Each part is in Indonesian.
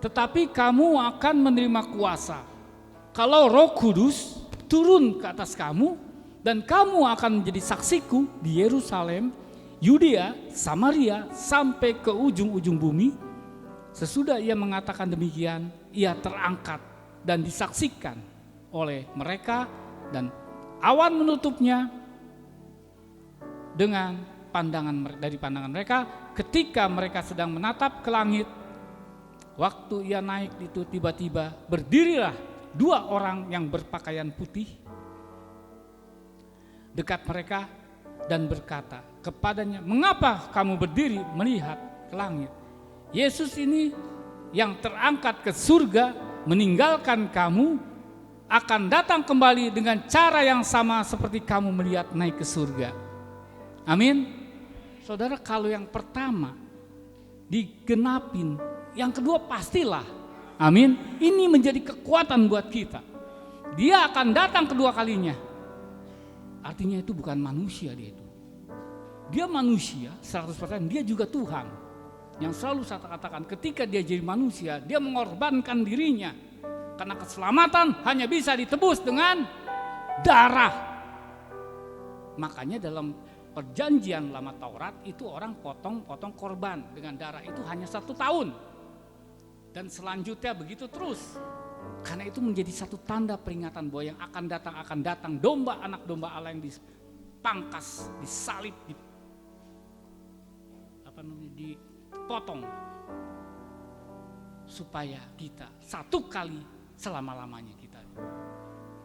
tetapi kamu akan menerima kuasa kalau Roh Kudus turun ke atas kamu, dan kamu akan menjadi saksiku di Yerusalem, Yudea, Samaria, sampai ke ujung-ujung bumi. Sesudah ia mengatakan demikian, ia terangkat dan disaksikan oleh mereka, dan awan menutupnya dengan dari pandangan mereka. Ketika mereka sedang menatap ke langit, waktu ia naik itu, tiba-tiba berdirilah 2 orang yang berpakaian putih dekat mereka dan berkata kepadanya, "Mengapa kamu berdiri melihat ke langit? Yesus ini yang terangkat ke surga meninggalkan kamu akan datang kembali dengan cara yang sama seperti kamu melihat naik ke surga." Amin. Saudara, kalau yang pertama digenapin, yang kedua pastilah. Amin. Ini menjadi kekuatan buat kita. Dia akan datang kedua kalinya. Artinya itu bukan manusia dia itu. Dia manusia 100%, dia juga Tuhan. Yang selalu saya katakan, ketika dia jadi manusia, dia mengorbankan dirinya. Karena keselamatan hanya bisa ditebus dengan darah. Makanya dalam perjanjian lama Taurat itu orang potong-potong korban dengan darah itu hanya 1 tahun. Dan selanjutnya begitu terus. Karena itu menjadi satu tanda peringatan bahwa yang akan datang domba, anak domba Allah yang dipangkas, disalib, dipotong supaya kita satu kali selama-lamanya kita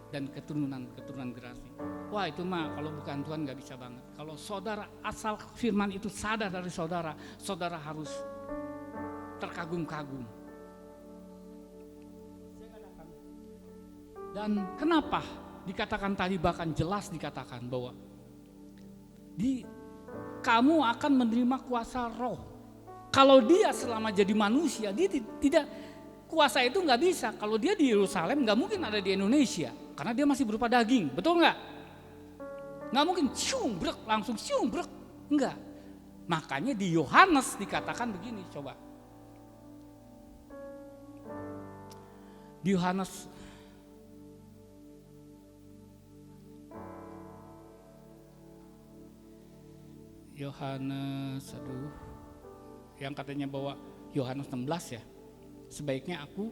dan keturunan generasi. Wah, itu mah kalau bukan Tuhan gak bisa banget. Kalau saudara asal firman itu sadar dari saudara, saudara harus terkagum-kagum. Dan kenapa dikatakan tadi, bahkan jelas dikatakan bahwa kamu akan menerima kuasa Roh. Kalau dia selama jadi manusia, dia tidak, kuasa itu nggak bisa. Kalau dia di Yerusalem nggak mungkin ada di Indonesia, karena dia masih berupa daging, betul nggak? Nggak mungkin langsung enggak. Makanya di Yohanes dikatakan begini, coba. Di Yohanes, yang katanya bahwa Yohanes 16 ya, sebaiknya aku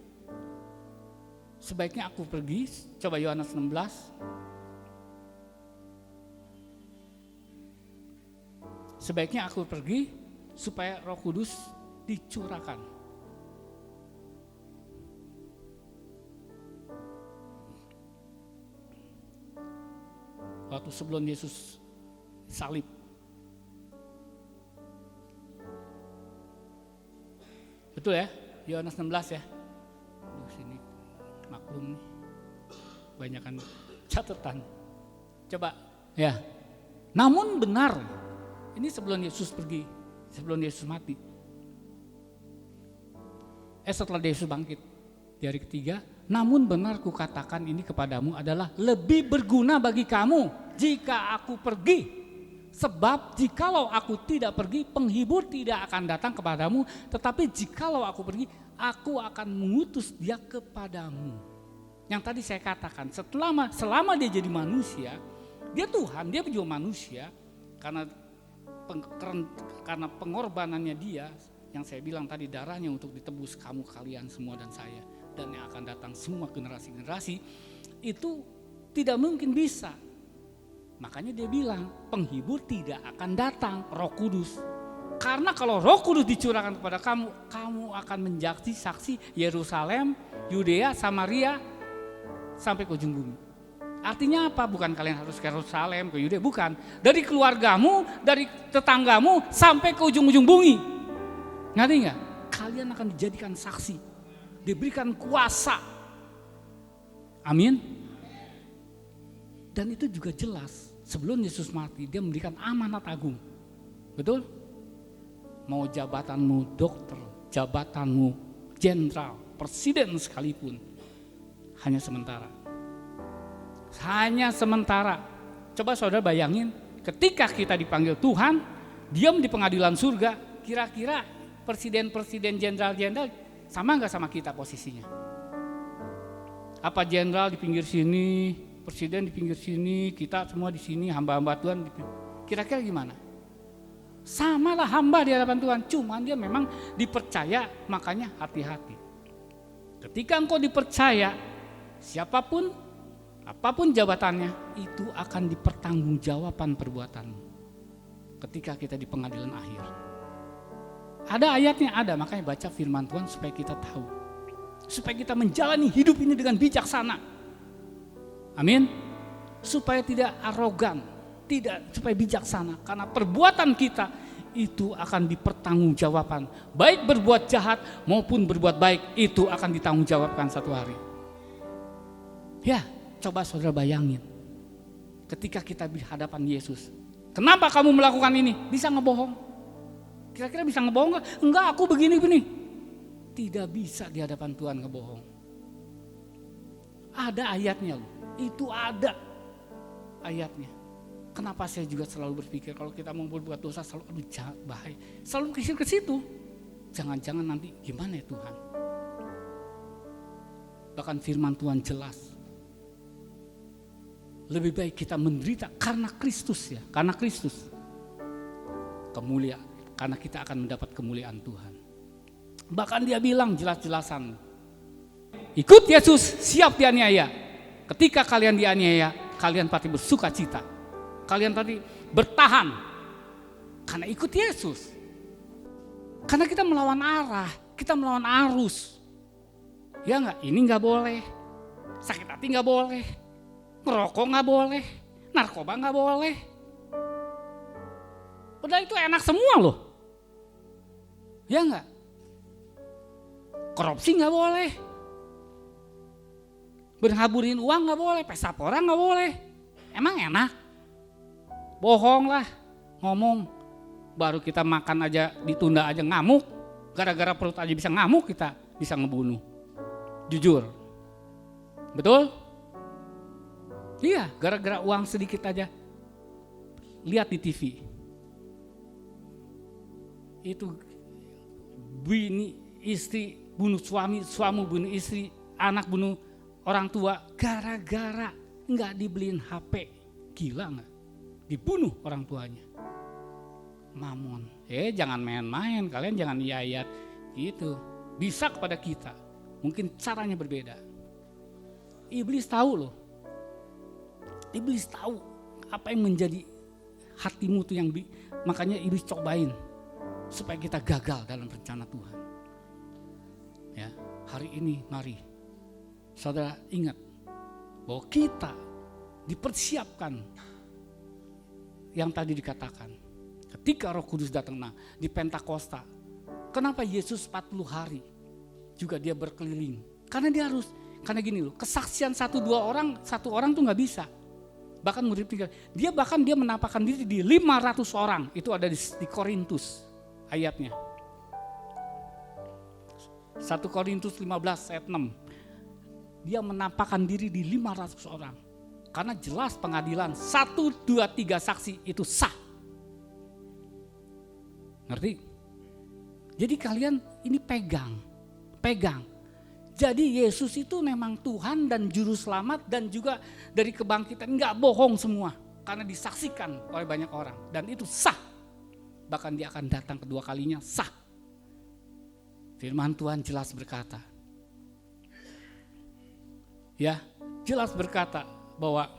pergi. Coba Yohanes 16. Sebaiknya aku pergi supaya Roh Kudus dicurahkan. Waktu sebelum Yesus salib. Betul ya? Yohanes 16 ya. Sini maklum nih. Banyakan catatan. Coba ya. Namun benar. Ini sebelum Yesus pergi, sebelum Yesus mati. Setelah Yesus bangkit di hari ketiga, namun benar kukatakan ini kepadamu adalah lebih berguna bagi kamu jika aku pergi. Sebab jikalau aku tidak pergi, penghibur tidak akan datang kepadamu. Tetapi jikalau aku pergi, aku akan mengutus dia kepadamu. Yang tadi saya katakan, selama dia jadi manusia, dia Tuhan, dia juga manusia. Karena pengorbanannya dia, yang saya bilang tadi, darahnya untuk ditebus kamu, kalian semua dan saya, dan yang akan datang semua generasi-generasi, itu tidak mungkin bisa. Makanya dia bilang penghibur tidak akan datang, Roh Kudus. Karena kalau Roh Kudus dicurahkan kepada kamu, kamu akan menjadi saksi Yerusalem, Yudea, Samaria, sampai ke ujung bumi. Artinya apa? Bukan kalian harus ke Yerusalem, ke Yudea, bukan. Dari keluargamu, dari tetanggamu, sampai ke ujung-ujung bumi. Ngerti gak? Kalian akan dijadikan saksi, diberikan kuasa. Amin. Dan itu juga jelas, sebelum Yesus mati, dia memberikan amanat agung. Betul? Mau jabatanmu dokter, jabatanmu jenderal, presiden sekalipun, hanya sementara. Hanya sementara. Coba saudara bayangin, ketika kita dipanggil Tuhan, diam di pengadilan surga, kira-kira presiden-presiden, jenderal-jenderal sama nggak sama kita posisinya? Apa jenderal di pinggir sini, presiden di pinggir sini, kita semua di sini, hamba-hamba Tuhan, kira-kira gimana? Sama lah hamba di hadapan Tuhan, cuman dia memang dipercaya, makanya hati-hati. Ketika engkau dipercaya, siapapun, apapun jabatannya, itu akan dipertanggungjawabkan perbuatanmu. Ketika kita di pengadilan akhir. Ada ayatnya, ada, makanya baca firman Tuhan supaya kita tahu. Supaya kita menjalani hidup ini dengan bijaksana. Amin. Supaya tidak arogan, supaya bijaksana. Karena perbuatan kita itu akan dipertanggungjawabkan. Baik berbuat jahat maupun berbuat baik, itu akan ditanggungjawabkan satu hari. Ya, coba saudara bayangin. Ketika kita di hadapan Yesus, kenapa kamu melakukan ini? Bisa ngebohong? Kira-kira bisa ngebohong gak? Enggak, aku begini-begini. Tidak bisa di hadapan Tuhan ngebohong. Ada ayatnya loh. Itu ada ayatnya. Kenapa saya juga selalu berpikir kalau kita mau berbuat dosa selalu bahaya. Selalu kisir ke situ. Jangan-jangan nanti gimana ya Tuhan? Bahkan firman Tuhan jelas. Lebih baik kita menderita karena Kristus ya, karena Kristus. Kemuliaan, karena kita akan mendapat kemuliaan Tuhan. Bahkan dia bilang jelas-jelasan, ikut Yesus, siap dianiaya. Ketika kalian dianiaya, kalian pasti bersuka cita. Kalian tadi bertahan karena ikut Yesus. Karena kita melawan arah, kita melawan arus. Ya enggak, ini enggak boleh. Sakit hati enggak boleh. Ngerokok enggak boleh. Narkoba enggak boleh. Udah itu enak semua loh. Ya enggak? Korupsi enggak boleh. Berhaburin uang enggak boleh, pesta pora enggak boleh. Emang enak? Bohong lah, ngomong. Baru kita makan aja ditunda aja ngamuk. Gara-gara perut aja bisa ngamuk, kita bisa ngebunuh. Jujur. Betul? Iya, gara-gara uang sedikit aja. Lihat di TV. Itu bini, istri bunuh suami, suami bunuh istri, anak bunuh orang tua. Gara-gara nggak dibeliin HP. Gila nggak? Dibunuh orang tuanya. Mamon. Jangan main-main, kalian jangan iayat gitu. Bisa kepada kita. Mungkin caranya berbeda. Iblis tahu loh. Iblis tahu apa yang menjadi hatimu tuh yang makanya iblis cobain supaya kita gagal dalam rencana Tuhan. Ya, hari ini mari saudara ingat bahwa kita dipersiapkan yang tadi dikatakan. Ketika Roh Kudus datang di Pentakosta. Kenapa Yesus 40 hari juga dia berkeliling? Karena dia harus, karena gini loh, kesaksian satu orang tuh gak bisa. Bahkan murid dia menampakkan diri di 500 orang. Itu ada di Korintus ayatnya. 1 Korintus 15 ayat 6. Dia menampakkan diri di 500 orang. Karena jelas pengadilan 1, 2, 3 saksi itu sah. Ngerti? Jadi kalian ini pegang. Jadi Yesus itu memang Tuhan dan Juru Selamat dan juga dari kebangkitan. Enggak bohong semua. Karena disaksikan oleh banyak orang. Dan itu sah. Bahkan dia akan datang kedua kalinya sah. Firman Tuhan jelas berkata. Ya, jelas berkata bahwa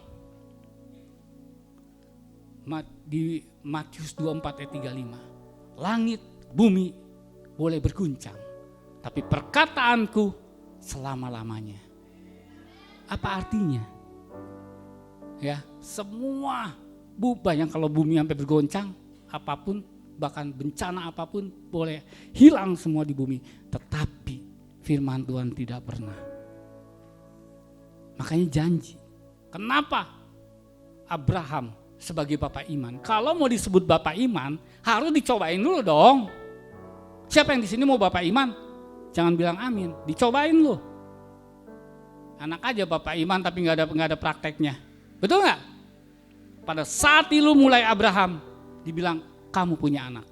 di Matius 24 ayat 35. Langit, bumi boleh berguncang. Tapi perkataanku selama-lamanya. Apa artinya? Ya, semua banyak kalau bumi sampai bergoncang, apapun, bahkan bencana apapun boleh hilang semua di bumi. Tetapi firman Tuhan tidak pernah. Makanya janji. Kenapa Abraham sebagai bapak iman? Kalau mau disebut bapak iman, harus dicobain dulu dong. Siapa yang di sini mau bapak iman? Jangan bilang amin, dicobain loh. Anak aja bapak iman tapi nggak ada prakteknya, betul nggak? Pada saat itu mulai Abraham dibilang kamu punya anak.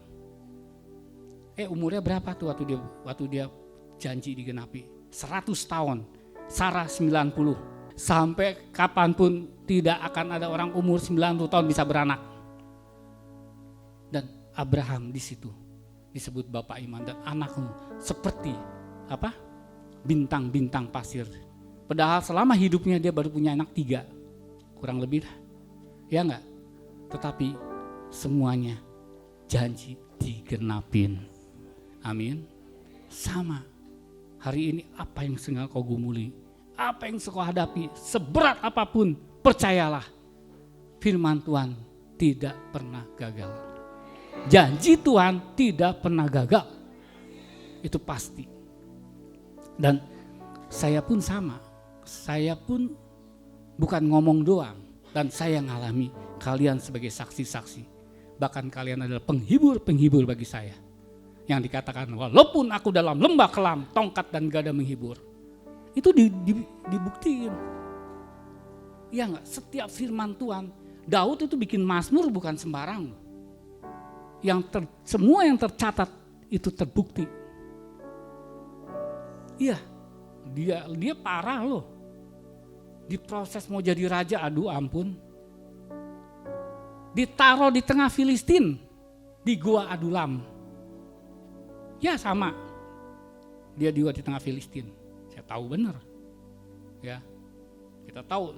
Umurnya berapa tuh waktu dia janji digenapi. 100 tahun, Sarah 90. Sampai kapanpun tidak akan ada orang umur 90 tahun bisa beranak. Dan Abraham di situ disebut bapak iman, dan anakmu seperti apa? Bintang-bintang pasir. Padahal selama hidupnya dia baru punya anak 3, kurang lebih lah, ya enggak? Tetapi semuanya janji digenapin. Amin. Sama. Hari ini apa yang sedang kau gumuli, apa yang kau hadapi, seberat apapun, percayalah, firman Tuhan tidak pernah gagal. Janji Tuhan tidak pernah gagal. Itu pasti. Dan saya pun sama. Saya pun bukan ngomong doang, dan saya ngalami, kalian sebagai saksi-saksi. Bahkan kalian adalah penghibur-penghibur bagi saya. Yang dikatakan, walaupun aku dalam lembah kelam, tongkat dan gada menghibur. Itu dibuktiin. Ya enggak, setiap firman Tuhan, Daud itu bikin mazmur bukan sembarang. Semua yang tercatat itu terbukti. Iya, dia parah loh. Diproses mau jadi raja, aduh ampun. Ditaruh di tengah Filistin, di gua Adulam. Ya sama, dia juga di tengah Filistin. Saya tahu benar, ya kita tahu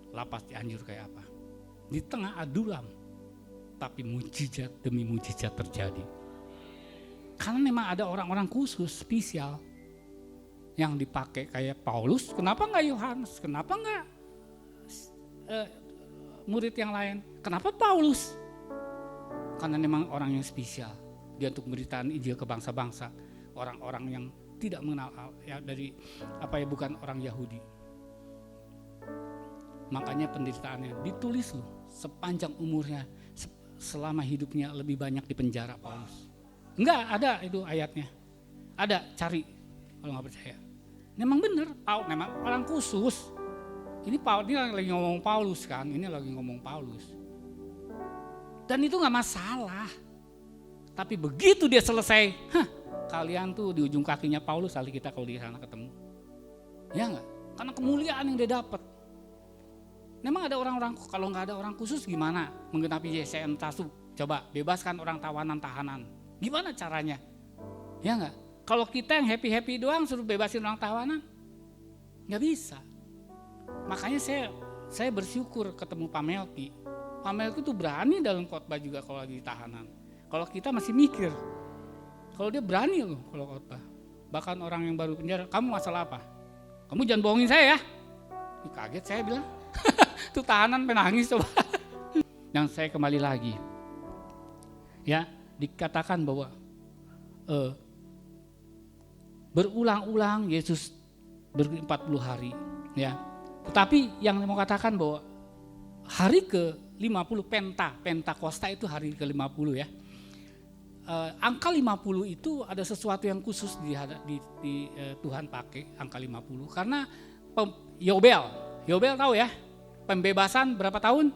lapas Cianjur kayak apa. Di tengah Adulam, tapi mujizat demi mujizat terjadi. Karena memang ada orang-orang khusus, spesial, yang dipakai kayak Paulus. Kenapa nggak Yohanes? Kenapa nggak murid yang lain? Kenapa Paulus? Karena memang orang yang spesial. Dia untuk memberitakan Injil ke bangsa-bangsa, orang-orang yang tidak mengenal ya, dari bukan orang Yahudi. Makanya penderitaannya ditulis loh, sepanjang umurnya, selama hidupnya lebih banyak di penjara Paulus. Enggak ada itu ayatnya. Ada, cari kalau nggak percaya. Memang benar, memang orang khusus. Ini lagi ngomong Paulus kan, ini lagi ngomong Paulus. Dan itu nggak masalah. Tapi begitu dia selesai, kalian tuh di ujung kakinya Paulus kali kita kalau di sana ketemu. Ya enggak? Karena kemuliaan yang dia dapat. Memang ada orang-orang, kalau nggak ada orang khusus gimana menggenapi Yesaya 1? Coba bebaskan orang tahanan. Gimana caranya? Ya enggak? Kalau kita yang happy-happy doang suruh bebasin orang tahanan, nggak bisa. Makanya saya bersyukur ketemu Pak Melki. Pak Melki tuh berani dalam khotbah juga kalau lagi di tahanan. Kalau kita masih mikir, kalau dia berani loh kalau khotbah. Bahkan orang yang baru penjara, kamu masalah apa? Kamu jangan bohongin saya ya. Kaget saya bilang, tuh tahanan penangis coba. Yang saya kembali lagi, ya dikatakan bahwa berulang-ulang Yesus 40 hari, ya. Tetapi yang mau katakan bahwa hari ke-50 Pentakosta itu hari ke-50 ya. Angka 50 itu ada sesuatu yang khusus di Tuhan pakai angka 50 karena Yobel tahu ya, pembebasan berapa tahun?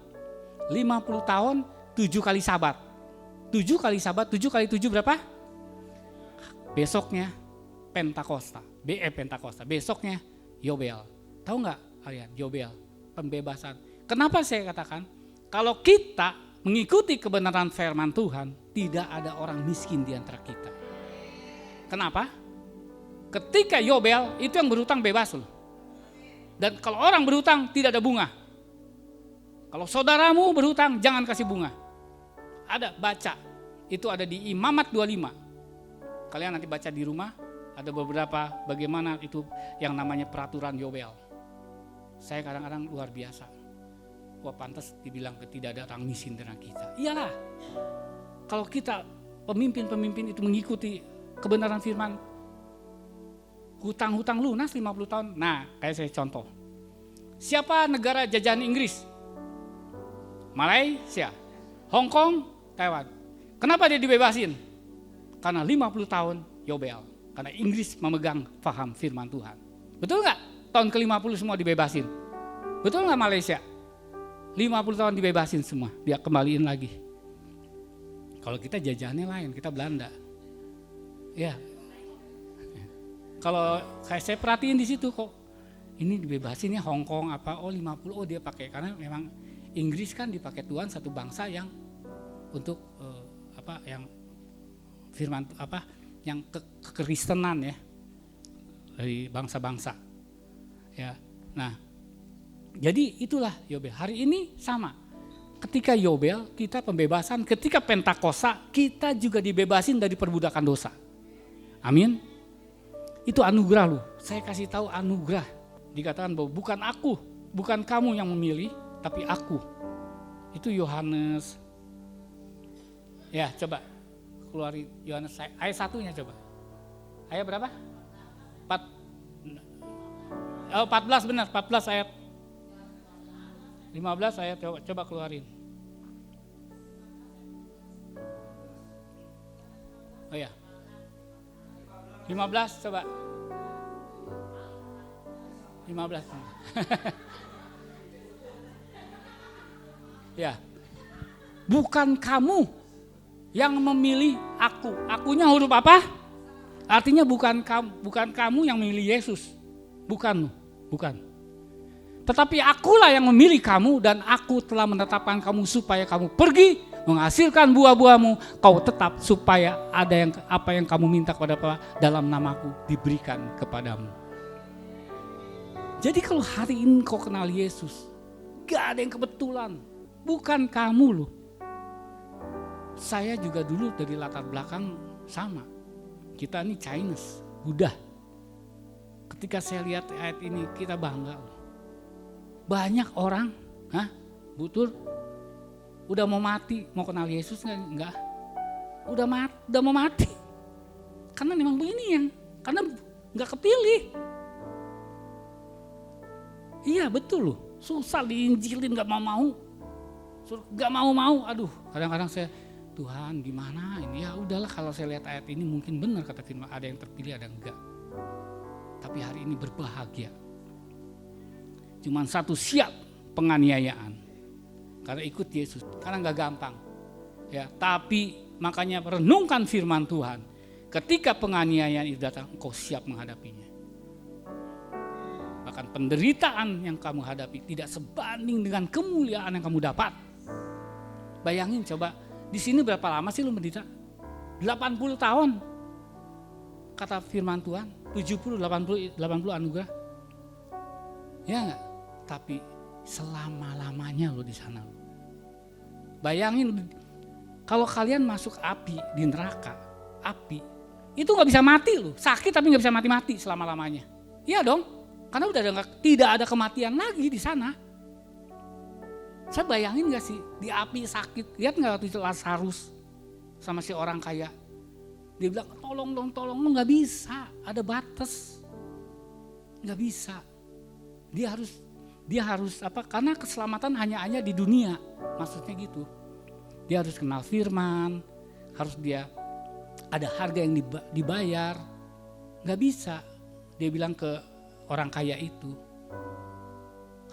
50 tahun, 7 kali sabat. 7 kali sabat, 7 kali 7 berapa? Besoknya Pentakosta, besoknya Yobel. Tahu nggak kalian Yobel, pembebasan. Kenapa saya katakan kalau kita mengikuti kebenaran firman Tuhan, tidak ada orang miskin di antara kita. Kenapa? Ketika Yobel itu yang berhutang bebas loh. Dan kalau orang berhutang tidak ada bunga. Kalau saudaramu berhutang jangan kasih bunga. Ada, baca. Itu ada di Imamat 25. Kalian nanti baca di rumah, ada beberapa bagaimana itu yang namanya peraturan Yobel. Saya kadang-kadang luar biasa. Wah pantas dibilang tidak ada orang miskin dengan kita. Iyalah, kalau kita pemimpin-pemimpin itu mengikuti kebenaran firman, hutang-hutang lunas 50 tahun. Nah, kayak saya contoh. Siapa negara jajahan Inggris? Malaysia, Hong Kong, Taiwan. Kenapa dia dibebasin? Karena 50 tahun Yobel. Karena Inggris memegang paham firman Tuhan. Betul nggak? Tahun ke-50 semua dibebasin. Betul nggak Malaysia? 50 tahun dibebasin semua, dia kembaliin lagi. Kalau kita jajahannya lain, kita Belanda. Ya. Kalau kayak saya perhatiin di situ kok, ini dibebasin ya Hong Kong apa, 50, dia pakai, karena memang Inggris kan dipakai Tuhan satu bangsa yang untuk yang firman yang kekristenan ya, dari bangsa-bangsa ya. Nah, jadi itulah Yobel. Hari ini sama. Ketika Yobel kita pembebasan, ketika Pentakosta kita juga dibebasin dari perbudakan dosa. Amin. Itu anugerah loh. Saya kasih tahu anugerah. Dikatakan bahwa bukan aku, bukan kamu yang memilih, tapi aku. Itu Yohanes. Ya, coba keluarin Yohanes ayat 1-nya coba. Ayat berapa? 14 benar, 14 ayat 15 ayat, coba keluarin. Oh ya. 15 coba. 15. Ya. Bukan kamu yang memilih aku. Akunya huruf apa? Artinya bukan kamu yang memilih Yesus. Bukan. Tetapi akulah yang memilih kamu, dan aku telah menetapkan kamu supaya kamu pergi menghasilkan buah-buahmu, kau tetap supaya ada apa yang kamu minta kepada Bapa dalam namaku diberikan kepadamu. Jadi kalau hari ini kau kenal Yesus, gak ada yang kebetulan, bukan kamu loh. Saya juga dulu dari latar belakang sama, kita ini Chinese, Buddha. Ketika saya lihat ayat ini kita bangga loh. Banyak orang, betul, udah mau mati, mau kenal Yesus enggak? Udah mau mati. Karena memang begini karena enggak kepilih. Iya betul loh, susah diinjilin enggak mau. Enggak mau. Aduh, kadang-kadang saya, Tuhan gimana ini? Ya udahlah, kalau saya lihat ayat ini mungkin benar kata firman, ada yang terpilih ada yang enggak. Tapi hari ini berbahagia. Cuman satu, siap penganiayaan karena ikut Yesus, karena nggak gampang ya. Tapi makanya renungkan firman Tuhan, ketika penganiayaan itu datang, engkau siap menghadapinya. Bahkan penderitaan yang kamu hadapi tidak sebanding dengan kemuliaan yang kamu dapat. Bayangin coba, di sini berapa lama sih lu menderita? 80 tahun kata firman Tuhan, 70, 80 anugerah ya enggak? Tapi selama-lamanya lo di sana. Bayangin kalau kalian masuk api di neraka, api itu nggak bisa mati lo, sakit tapi nggak bisa mati selama-lamanya. Iya dong, karena udah tidak ada kematian lagi di sana. Saya bayangin nggak sih di api sakit, lihat nggak waktu itu Lazarus sama si orang kaya, dia bilang tolong, nggak bisa, ada batas, nggak bisa. Dia harus apa? Karena keselamatan hanya di dunia, maksudnya gitu. Dia harus kenal firman, harus dia ada harga yang dibayar. Nggak bisa. Dia bilang ke orang kaya itu,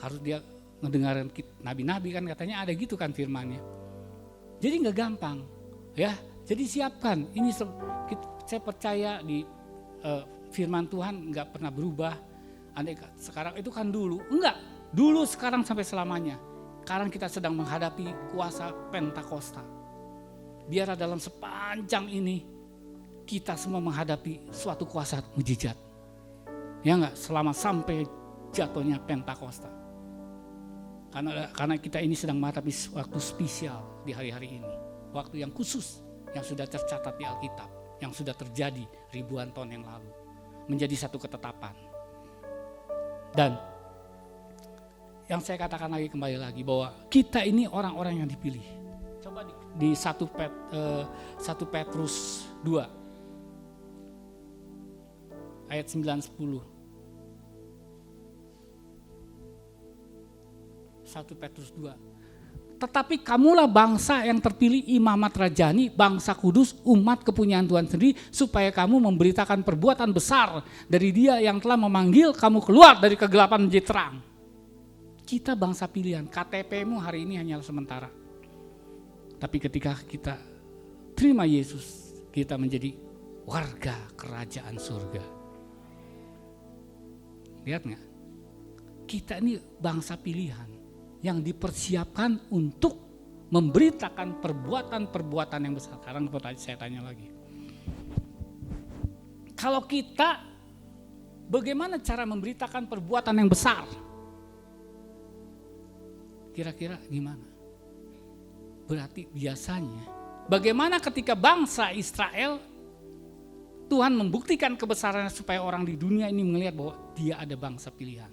harus dia ngedengarin nabi-nabi kan, katanya ada gitu kan firmannya. Jadi nggak gampang, ya. Jadi siapkan. Ini saya percaya di firman Tuhan nggak pernah berubah. Andai sekarang itu kan dulu, enggak. Dulu, sekarang, sampai selamanya. Sekarang kita sedang menghadapi kuasa Pentakosta. Biarlah dalam sepanjang ini kita semua menghadapi suatu kuasa mujizat. Ya enggak, selama sampai jatuhnya Pentakosta. Karena kita ini sedang menghadapi waktu spesial di hari-hari ini. Waktu yang khusus yang sudah tercatat di Alkitab, yang sudah terjadi ribuan tahun yang lalu. Menjadi satu ketetapan. Dan yang saya katakan kembali lagi bahwa kita ini orang-orang yang dipilih. Coba di 1 Petrus 2 ayat 9-10. 1 Petrus 2. Tetapi kamulah bangsa yang terpilih, imamat rajani, bangsa kudus, umat kepunyaan Tuhan sendiri, supaya kamu memberitakan perbuatan besar dari Dia yang telah memanggil kamu keluar dari kegelapan menjadi terang. Kita bangsa pilihan, KTP-mu hari ini hanyalah sementara. Tapi ketika kita terima Yesus, kita menjadi warga kerajaan surga. Lihat nggak? Kita ini bangsa pilihan yang dipersiapkan untuk memberitakan perbuatan-perbuatan yang besar. Sekarang saya tanya lagi. Kalau kita, bagaimana cara memberitakan perbuatan yang besar? Kira-kira gimana? Berarti biasanya, bagaimana ketika bangsa Israel, Tuhan membuktikan kebesarannya supaya orang di dunia ini melihat bahwa dia ada bangsa pilihan.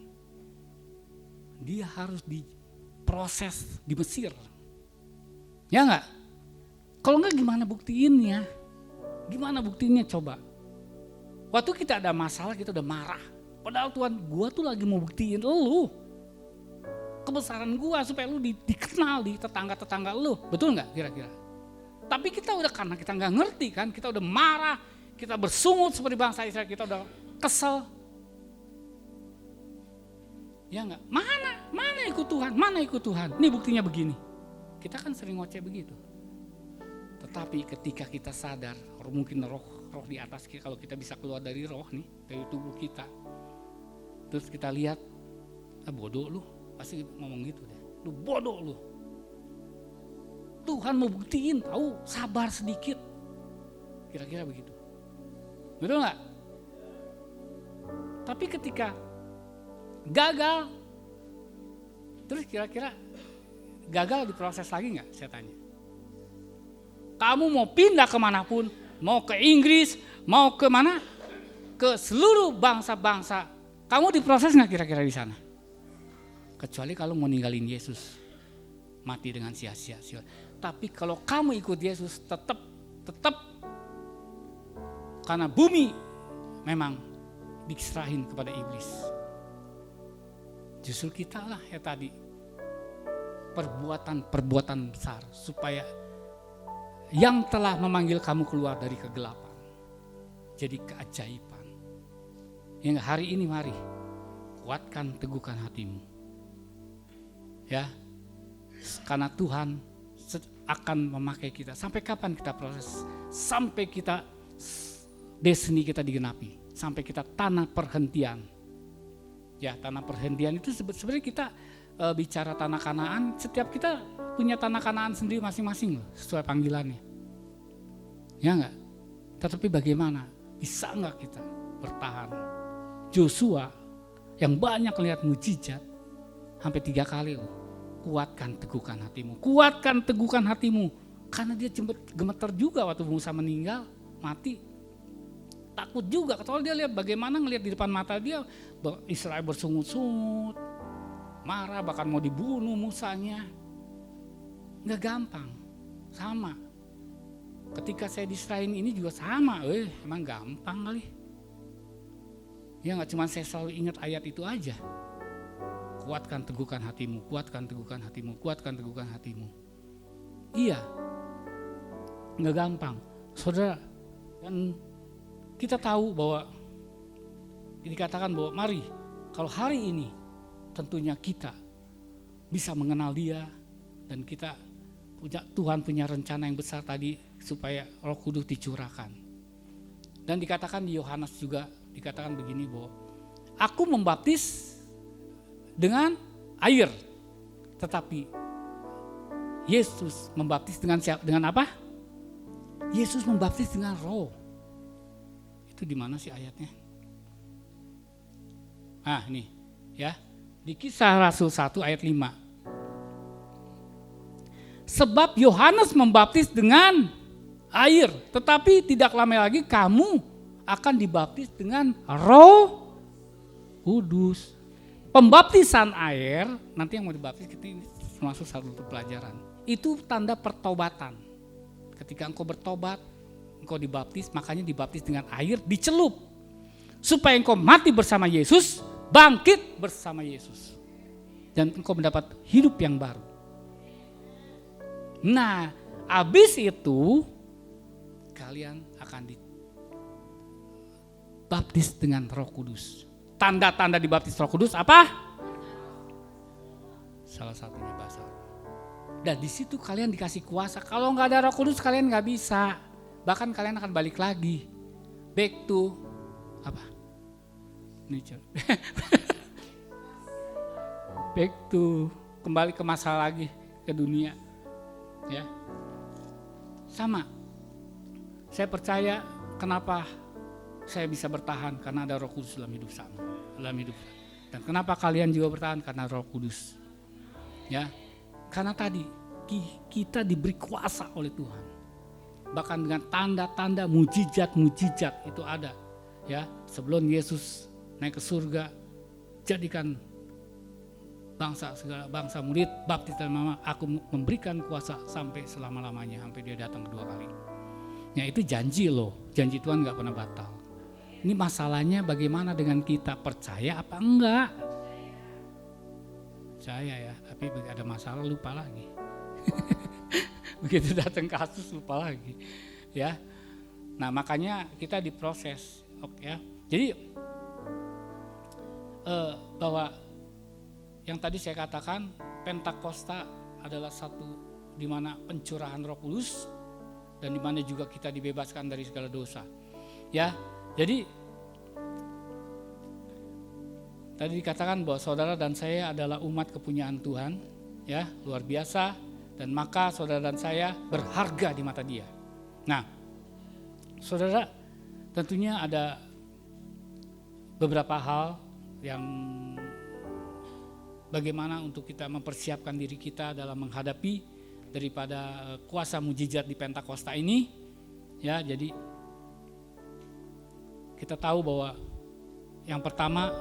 Dia harus diproses di Mesir. Ya enggak? Kalau enggak gimana buktiinnya? Gimana buktiinnya coba? Waktu kita ada masalah kita udah marah. Padahal Tuhan, gua tuh lagi mau buktiin lu kebesaran gua supaya lu dikenal di tetangga-tetangga lu. Betul enggak kira-kira? Tapi kita udah, karena kita enggak ngerti kan, kita udah marah, kita bersungut seperti bangsa Israel, kita udah kesel. Ya enggak? Mana ikut Tuhan? Mana ikut Tuhan? Ini buktinya begini. Kita kan sering ngoceh begitu. Tetapi ketika kita sadar, mungkin roh di atas kita, kalau kita bisa keluar dari roh nih, dari tubuh kita. Terus kita lihat, bodoh lu, pasti ngomong gitu deh. Lu bodoh lu. Tuhan mau buktiin, tahu, sabar sedikit. Kira-kira begitu. Betul nggak? Tapi ketika gagal, terus kira-kira gagal diproses lagi nggak? Saya tanya. Kamu mau pindah kemanapun, mau ke Inggris, mau ke mana? Ke seluruh bangsa-bangsa, kamu diproses nggak kira-kira di sana? Kecuali kalau mau ninggalin Yesus, mati dengan sia-sia. Tapi kalau kamu ikut Yesus, tetap karena bumi memang diserahin kepada iblis. Justru kita lah ya tadi, perbuatan besar supaya yang telah memanggil kamu keluar dari kegelapan jadi keajaiban. Yang hari ini mari kuatkan, teguhkan hatimu. Ya, karena Tuhan akan memakai kita. Sampai kapan kita proses? Sampai kita destiny kita digenapi, sampai kita tanah perhentian. Ya, tanah perhentian itu sebenarnya kita bicara tanah Kanaan, setiap kita punya tanah Kanaan sendiri masing-masing loh, sesuai panggilannya. Ya enggak? Tetapi bagaimana? Bisa enggak kita bertahan? Joshua yang banyak lihat mujizat sampai 3 kali loh. Kuatkan, teguhkan hatimu. Kuatkan, teguhkan hatimu. Karena dia gemeter juga waktu Musa meninggal, mati. Takut juga, soalnya dia lihat bagaimana ngelihat di depan mata dia Israel bersungut-sungut, marah, bahkan mau dibunuh Musanya. Nggak gampang, sama. Ketika saya diserahin ini juga sama, emang gampang kali. Ya nggak cuma saya selalu ingat ayat itu aja. Kuatkan, teguhkan hatimu, kuatkan, teguhkan hatimu, kuatkan, teguhkan hatimu. Iya, nggak gampang, saudara. Dan kita tahu bahwa dikatakan bahwa mari, kalau hari ini tentunya kita bisa mengenal Dia dan kita Tuhan punya rencana yang besar tadi supaya Roh Kudus dicurahkan. Dan dikatakan di Yohanes juga dikatakan begini bahwa aku membaptis dengan air, tetapi Yesus membaptis dengan siapa? Dengan apa? Yesus membaptis dengan Roh. Itu di mana sih ayatnya? Ini ya, di Kisah Rasul 1 ayat 5. Sebab Yohanes membaptis dengan air, tetapi tidak lama lagi kamu akan dibaptis dengan Roh Kudus. Pembaptisan air, nanti yang mau dibaptis kita ini termasuk satu pelajaran. Itu tanda pertobatan. Ketika engkau bertobat, engkau dibaptis, makanya dibaptis dengan air, dicelup. Supaya engkau mati bersama Yesus, bangkit bersama Yesus. Dan engkau mendapat hidup yang baru. Nah, habis itu kalian akan dibaptis dengan Roh Kudus. Tanda-tanda dibaptis Roh Kudus apa? Salah satunya bahasa. Dan di situ kalian dikasih kuasa. Kalau nggak ada Roh Kudus kalian nggak bisa. Bahkan kalian akan balik lagi, back to apa? Nature. back to kembali ke masa lagi ke dunia, ya. Sama. Saya percaya kenapa saya bisa bertahan karena ada Roh Kudus dalam hidup saya. Dan kenapa kalian juga bertahan karena Roh Kudus. Ya. Karena tadi kita diberi kuasa oleh Tuhan. Bahkan dengan tanda-tanda mujizat itu ada. Ya, sebelum Yesus naik ke surga, jadikan segala bangsa murid, baptis dan mama, aku memberikan kuasa sampai selama-lamanya, sampai dia datang kedua kali. Ya, itu janji loh, janji Tuhan gak pernah batal. Ini masalahnya bagaimana dengan kita, percaya apa enggak? Percaya ya, tapi ada masalah lupa lagi. Begitu datang kasus lupa lagi, ya. Nah makanya kita diproses, oke ya. Jadi bahwa yang tadi saya katakan Pentakosta adalah satu di mana pencurahan Roh Kudus dan di mana juga kita dibebaskan dari segala dosa. Ya, jadi tadi dikatakan bahwa saudara dan saya adalah umat kepunyaan Tuhan, ya, luar biasa, dan maka saudara dan saya berharga di mata Dia. Nah, saudara, tentunya ada beberapa hal yang bagaimana untuk kita mempersiapkan diri kita dalam menghadapi daripada kuasa mujizat di Pentakosta ini. Ya, jadi kita tahu bahwa yang pertama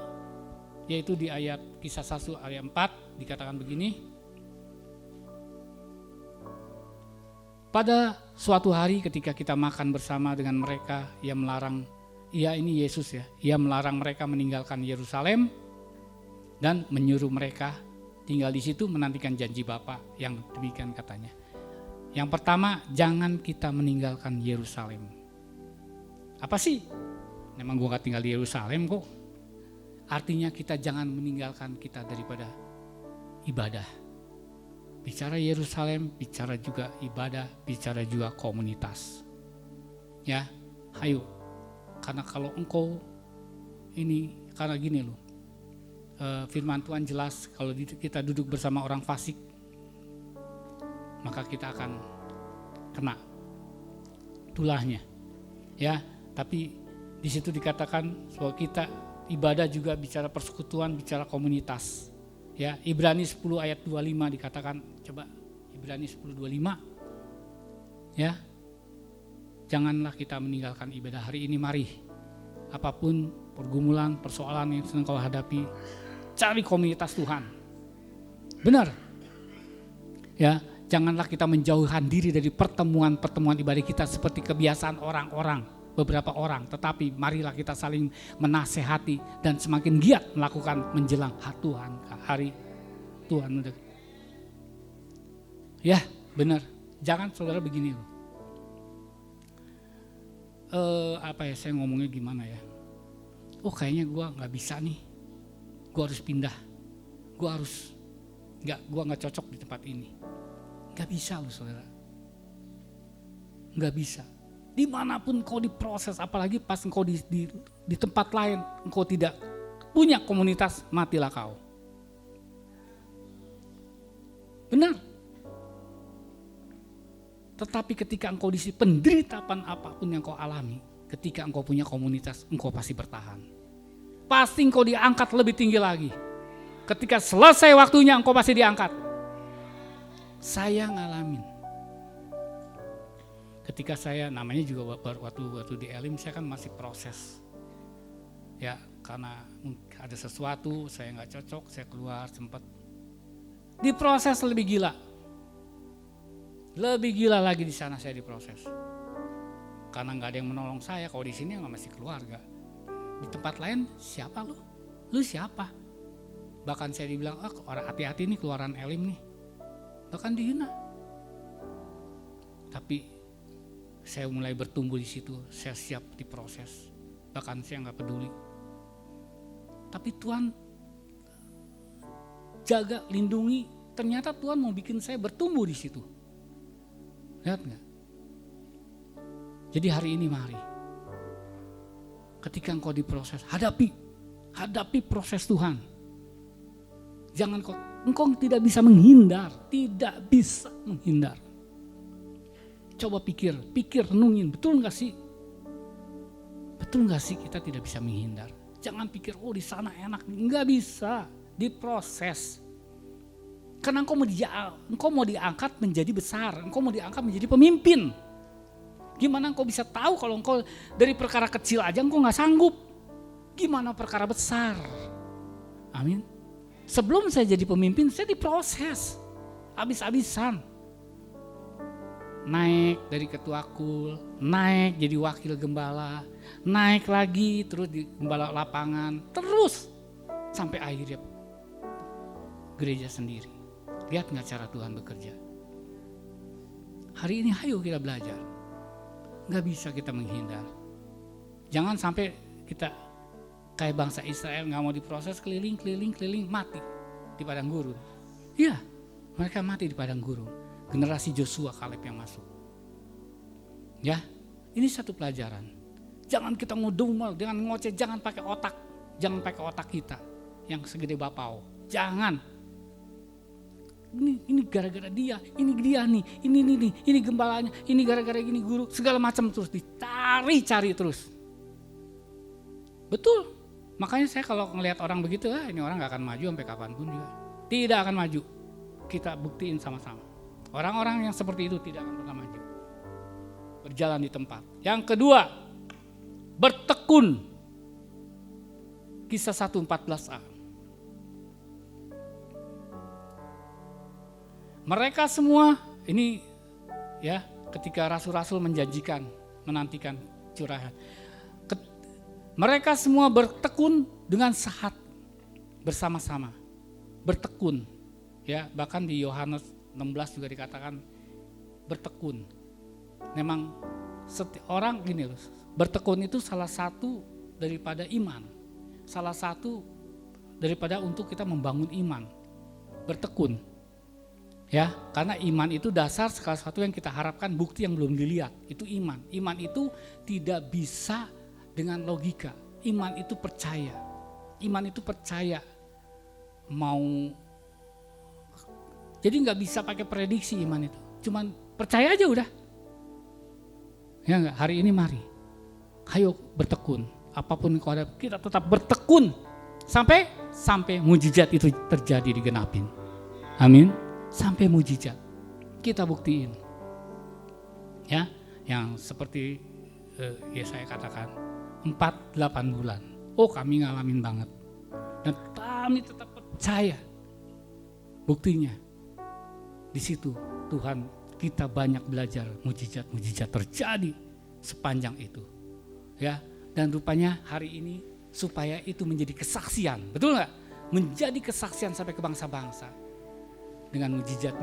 yaitu di ayat Kisah 1 ayat 4 dikatakan begini. Pada suatu hari ketika kita makan bersama dengan mereka, ia melarang mereka meninggalkan Yerusalem dan menyuruh mereka tinggal di situ menantikan janji Bapa, yang demikian katanya. Yang pertama, jangan kita meninggalkan Yerusalem. Apa sih? Memang gue gak tinggal di Yerusalem kok. Artinya kita jangan meninggalkan kita daripada ibadah. Bicara Yerusalem, bicara juga ibadah, bicara juga komunitas. Ya, ayo. Karena kalau engkau ini, karena gini loh, firman Tuhan jelas kalau kita duduk bersama orang fasik, maka kita akan kena tulahnya. Ya, tapi di situ dikatakan bahwa kita ibadah juga bicara persekutuan, bicara komunitas. Ya, Ibrani 10 ayat 25 dikatakan, coba Ibrani 10:25. Ya. Janganlah kita meninggalkan ibadah hari ini, mari. Apapun pergumulan, persoalan yang sedang kau hadapi, cari komunitas Tuhan. Benar. Ya, janganlah kita menjauhkan diri dari pertemuan-pertemuan ibadah kita seperti kebiasaan orang-orang, beberapa orang, tetapi marilah kita saling menasehati dan semakin giat melakukan menjelang hari Tuhan. Ya, benar. Jangan saudara begini loh. Saya ngomongnya gimana ya? Oh kayaknya gue nggak bisa nih, gue harus pindah, gue nggak cocok di tempat ini. Nggak bisa loh saudara, nggak bisa. Dimanapun kau diproses, apalagi pas engkau di tempat lain, engkau tidak punya komunitas, matilah kau. Benar. Tetapi ketika engkau di penderitaan apapun yang kau alami, ketika engkau punya komunitas, engkau pasti bertahan. Pasti engkau diangkat lebih tinggi lagi. Ketika selesai waktunya, engkau pasti diangkat. Saya ngalamin. Ketika saya, namanya juga waktu di Elim, saya kan masih proses. Ya, karena ada sesuatu, saya nggak cocok, saya keluar sempat. Diproses lebih gila. Lebih gila lagi di sana saya diproses. Karena nggak ada yang menolong saya. Kalau di sini nggak masih keluarga. Di tempat lain siapa lu? Lu siapa? Bahkan saya dibilang, orang hati-hati nih keluaran Elim nih. Bahkan dihina. Tapi saya mulai bertumbuh di situ. Saya siap diproses. Bahkan saya nggak peduli. Tapi Tuhan jaga, lindungi. Ternyata Tuhan mau bikin saya bertumbuh di situ. Lihat gak? Jadi hari ini mari. Ketika engkau diproses, hadapi proses Tuhan. Engkau tidak bisa menghindar, tidak bisa menghindar. Coba pikir, renungin, betul nggak sih? Betul nggak sih kita tidak bisa menghindar? Jangan pikir, di sana enak, nggak bisa, diproses. Karena engkau mau diangkat menjadi besar, engkau mau diangkat menjadi pemimpin. Gimana engkau bisa tahu kalau engkau dari perkara kecil aja engkau nggak sanggup? Gimana perkara besar? Amin. Sebelum saya jadi pemimpin, saya diproses habis-habisan. Naik dari ketua kul, naik jadi wakil gembala, naik lagi terus di gembala lapangan, terus sampai akhirnya gereja sendiri. Lihat nggak cara Tuhan bekerja? Hari ini ayo kita belajar. Nggak bisa kita menghindar. Jangan sampai kita kayak bangsa Israel nggak mau diproses, keliling, mati di padang gurun. Iya, mereka mati di padang gurun. Generasi Joshua, Kaleb yang masuk. Ya, ini satu pelajaran. Jangan kita ngedumel, jangan ngoceh, jangan pakai otak kita yang segede bapau. Jangan. Ini gara-gara dia, ini gembalanya, ini gara-gara gini guru, segala macam terus dicari terus. Betul. Makanya saya kalau ngelihat orang begitu, ini orang gak akan maju sampai kapanpun juga. Tidak akan maju. Kita buktiin sama-sama. Orang-orang yang seperti itu tidak akan pernah maju. Berjalan di tempat. Yang kedua, bertekun. Kisah 1:14a. Mereka semua ini ya, ketika rasul-rasul menjanjikan, menantikan curahan. Mereka semua bertekun dengan sehat bersama-sama. Bertekun. Ya, bahkan di Yohanes 16 juga dikatakan bertekun. Memang orang gini loh, bertekun itu salah satu daripada iman. Salah satu daripada untuk kita membangun iman. Bertekun. Ya, karena iman itu dasar salah satu yang kita harapkan, bukti yang belum dilihat. Itu iman. Iman itu tidak bisa dengan logika. Iman itu percaya. Iman itu percaya. Jadi nggak bisa pakai prediksi iman itu. Cuman percaya aja udah. Ya enggak, hari ini mari. Ayo bertekun. Apapun yang kau ada, kita tetap bertekun. Sampai mujizat itu terjadi digenapin. Amin. Sampai mujizat. Kita buktiin. Ya, yang seperti saya katakan 4-8 bulan. Kami ngalamin banget. Dan kami tetap percaya. Buktinya di situ Tuhan kita banyak belajar mujizat terjadi sepanjang itu. Ya, dan rupanya hari ini supaya itu menjadi kesaksian. Betul enggak? Menjadi kesaksian sampai ke bangsa-bangsa. Dengan mujizat.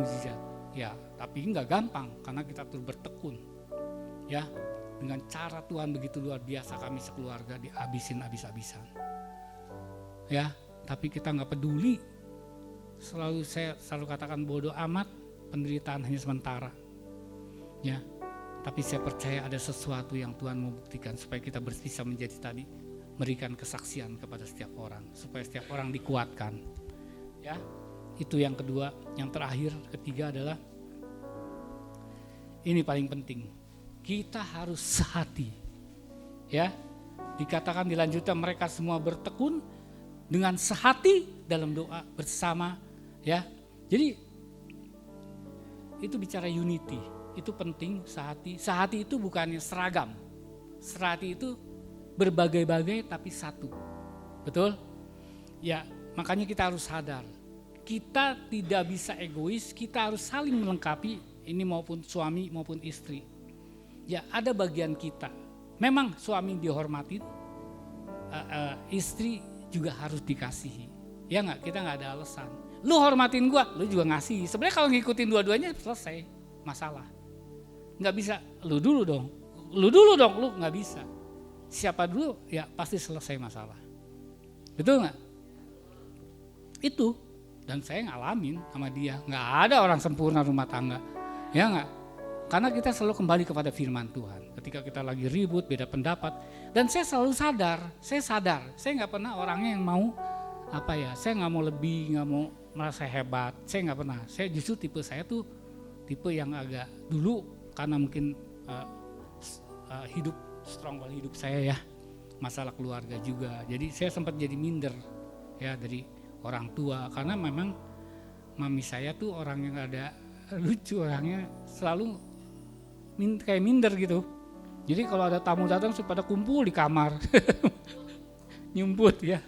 Ya, tapi enggak gampang karena kita terus bertekun. Ya, dengan cara Tuhan begitu luar biasa, kami sekeluarga dihabisin habis-habisan. Ya, tapi kita nggak peduli. Saya selalu katakan bodoh amat, penderitaan hanya sementara. Ya, tapi saya percaya ada sesuatu yang Tuhan mau buktikan supaya kita bisa menjadi tadi, memberikan kesaksian kepada setiap orang, supaya setiap orang dikuatkan. Ya, itu yang kedua. Yang terakhir, ketiga adalah ini paling penting. Kita harus sehati. Ya. Dikatakan dilanjutkan mereka semua bertekun dengan sehati dalam doa bersama, ya. Jadi itu bicara unity. Itu penting, sehati. Sehati itu bukannya seragam. Sehati itu berbagai-bagai tapi satu. Betul? Ya, makanya kita harus sadar. Kita tidak bisa egois, kita harus saling melengkapi, ini maupun suami maupun istri. Ya, ada bagian kita. Memang suami dihormatin, istri juga harus dikasihi. Ya enggak, kita enggak ada alasan. Lu hormatin gua, lu juga ngasih. Sebenarnya kalau ngikutin dua-duanya selesai masalah. Enggak bisa, lu dulu dong, lu enggak bisa. Siapa dulu, ya pasti selesai masalah. Betul enggak? Itu, dan saya ngalamin sama dia. Enggak ada orang sempurna rumah tangga. Ya enggak? Karena kita selalu kembali kepada firman Tuhan. Ketika kita lagi ribut, beda pendapat. Dan saya selalu sadar, saya nggak pernah orangnya yang mau saya nggak mau lebih, nggak mau merasa hebat. Saya nggak pernah. Saya justru tipe saya tuh tipe yang agak dulu karena mungkin hidup stronghold hidup saya ya, masalah keluarga juga. Jadi saya sempat jadi minder ya dari orang tua karena memang mami saya tuh orang yang ada lucu, orangnya selalu kayak minder gitu. Jadi kalau ada tamu datang pada kumpul di kamar. Nyumput ya.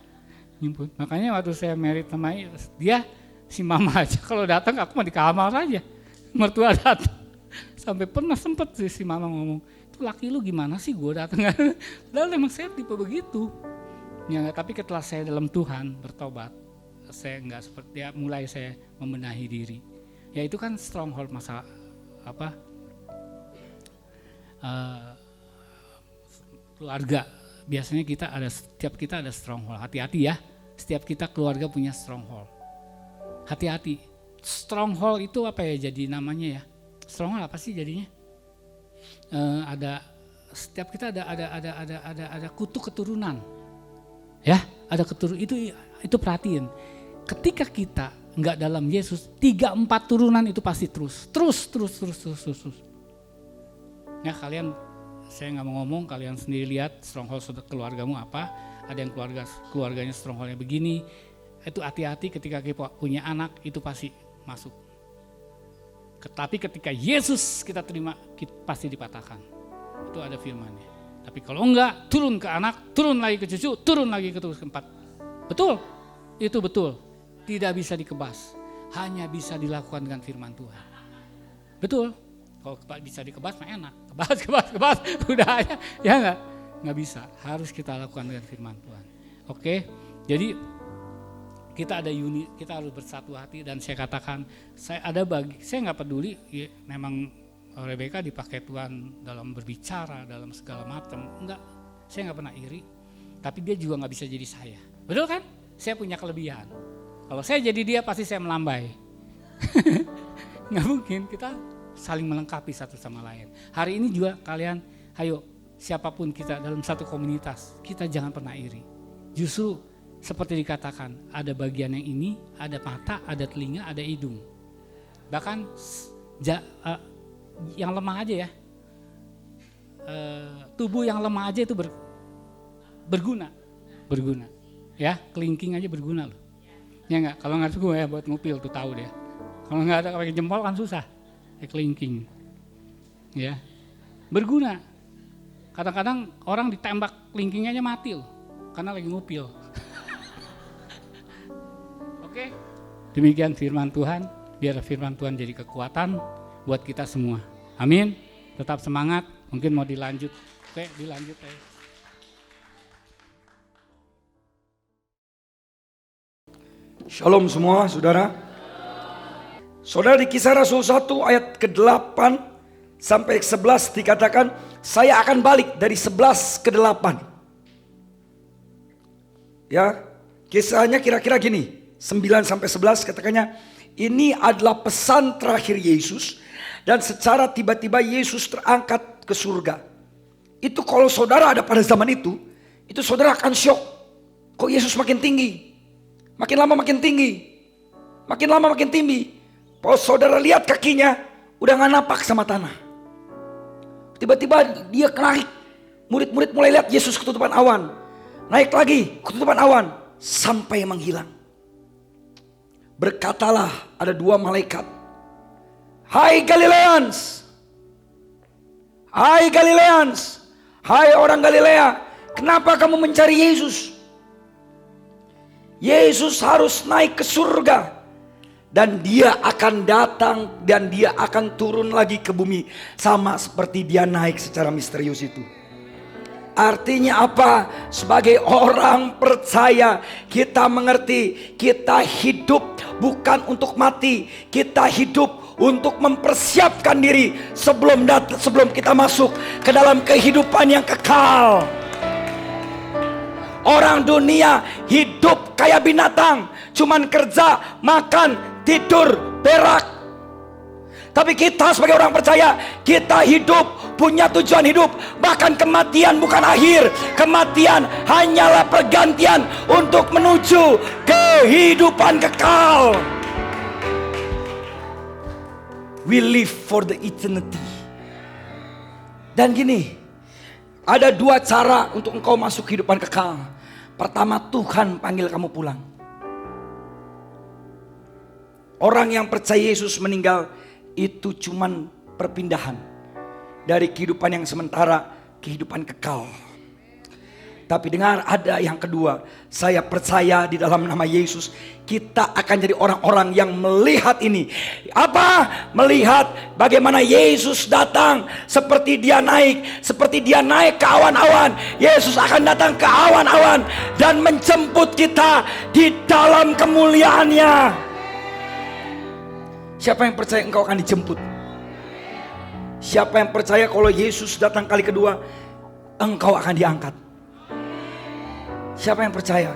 Nyumput. Makanya waktu saya married sama dia, si mama aja kalau datang aku mah di kamar aja. Mertua datang. Sampai pernah sempet si mama ngomong, "Itu laki lu gimana sih gue datang?" Padahal emang saya tipe begitu. Ya, tapi setelah saya dalam Tuhan bertobat, saya enggak seperti ya, mulai saya membenahi diri. Ya itu kan stronghold masalah apa? Keluarga, biasanya setiap kita ada stronghold. Hati-hati ya, setiap kita keluarga punya stronghold. Hati-hati. Stronghold itu apa ya jadi namanya ya? Stronghold apa sih jadinya? Setiap kita ada kutu keturunan. Ya, ada keturunan itu perhatiin. Ketika kita enggak dalam Yesus, 3-4 turunan itu pasti terus. Ya kalian, saya nggak mau ngomong, kalian sendiri lihat stronghold keluargamu apa. Ada yang keluarganya strongholdnya begini. Itu hati-hati ketika kita punya anak itu pasti masuk. Tapi ketika Yesus kita terima, kita pasti dipatahkan. Itu ada firmannya. Tapi kalau enggak, turun ke anak, turun lagi ke cucu, turun lagi ke terus keempat. Betul, itu betul. Tidak bisa dikebas, hanya bisa dilakukan dengan firman Tuhan. Betul. Kalau bisa dikebas mah enak, kebas, udah aja, ya nggak bisa. Harus kita lakukan dengan firman Tuhan. Oke, jadi kita ada unit, kita harus bersatu hati dan saya katakan, saya nggak peduli, ya, memang Rebecca dipakai Tuhan dalam berbicara, dalam segala macam, enggak, saya nggak pernah iri, tapi dia juga nggak bisa jadi saya, betul kan? Saya punya kelebihan, kalau saya jadi dia pasti saya melambai, nggak mungkin kita saling melengkapi satu sama lain. Hari ini juga kalian, ayo siapapun kita dalam satu komunitas, kita jangan pernah iri. Justru seperti dikatakan, ada bagian yang ini, ada mata, ada telinga, ada hidung. Bahkan yang lemah aja ya, tubuh yang lemah aja itu berguna. Ya, kelingking aja berguna loh. Ya enggak, kalau nggak suka ya buat ngupil tuh tahu deh. Kalau nggak ada pakai jempol kan susah. Kelingking, ya berguna. Kadang-kadang orang ditembak kelingkingnya aja mati loh, karena lagi ngupil. Oke, demikian firman Tuhan. Biar firman Tuhan jadi kekuatan buat kita semua. Amin. Tetap semangat. Mungkin mau dilanjut. Oke, dilanjut ya. Shalom semua saudara. Saudara, di Kisah Rasul 1 ayat ke-8 sampai 11 dikatakan, saya akan balik dari 11 ke 8. Ya, kisahnya kira-kira gini, 9 sampai 11 katakannya, ini adalah pesan terakhir Yesus dan secara tiba-tiba Yesus terangkat ke surga. Itu kalau saudara ada pada zaman itu saudara akan syok. Kok Yesus makin tinggi? Makin lama makin tinggi. Makin lama makin tinggi. Kalau saudara lihat kakinya udah gak napak sama tanah. Tiba-tiba dia naik. Murid-murid mulai lihat Yesus ketutupan awan. Naik lagi ketutupan awan sampai menghilang. Berkatalah ada 2 malaikat. Hai Galileans. Hai Galileans. Hai orang Galilea. Kenapa kamu mencari Yesus? Yesus harus naik ke surga. Dan dia akan datang dan dia akan turun lagi ke bumi. Sama seperti dia naik secara misterius itu. Artinya apa? Sebagai orang percaya kita mengerti, kita hidup bukan untuk mati. Kita hidup untuk mempersiapkan diri sebelum kita masuk ke dalam kehidupan yang kekal. Orang dunia hidup kayak binatang, cuman kerja, makan, tidur, berak. Tapi kita sebagai orang percaya, kita hidup punya tujuan hidup. Bahkan kematian bukan akhir. Kematian hanyalah pergantian untuk menuju kehidupan kekal. We live for the eternity. Dan gini, ada dua cara untuk engkau masuk kehidupan kekal. Pertama, Tuhan panggil kamu pulang. Orang yang percaya Yesus meninggal itu cuman perpindahan dari kehidupan yang sementara kehidupan kekal. Tapi dengar, ada yang kedua. Saya percaya di dalam nama Yesus kita akan jadi orang-orang yang melihat ini. Apa? Melihat bagaimana Yesus datang seperti dia naik. Seperti dia naik ke awan-awan. Yesus akan datang ke awan-awan dan menjemput kita di dalam kemuliaannya. Siapa yang percaya engkau akan dijemput? Siapa yang percaya kalau Yesus datang kali kedua engkau akan diangkat? Siapa yang percaya?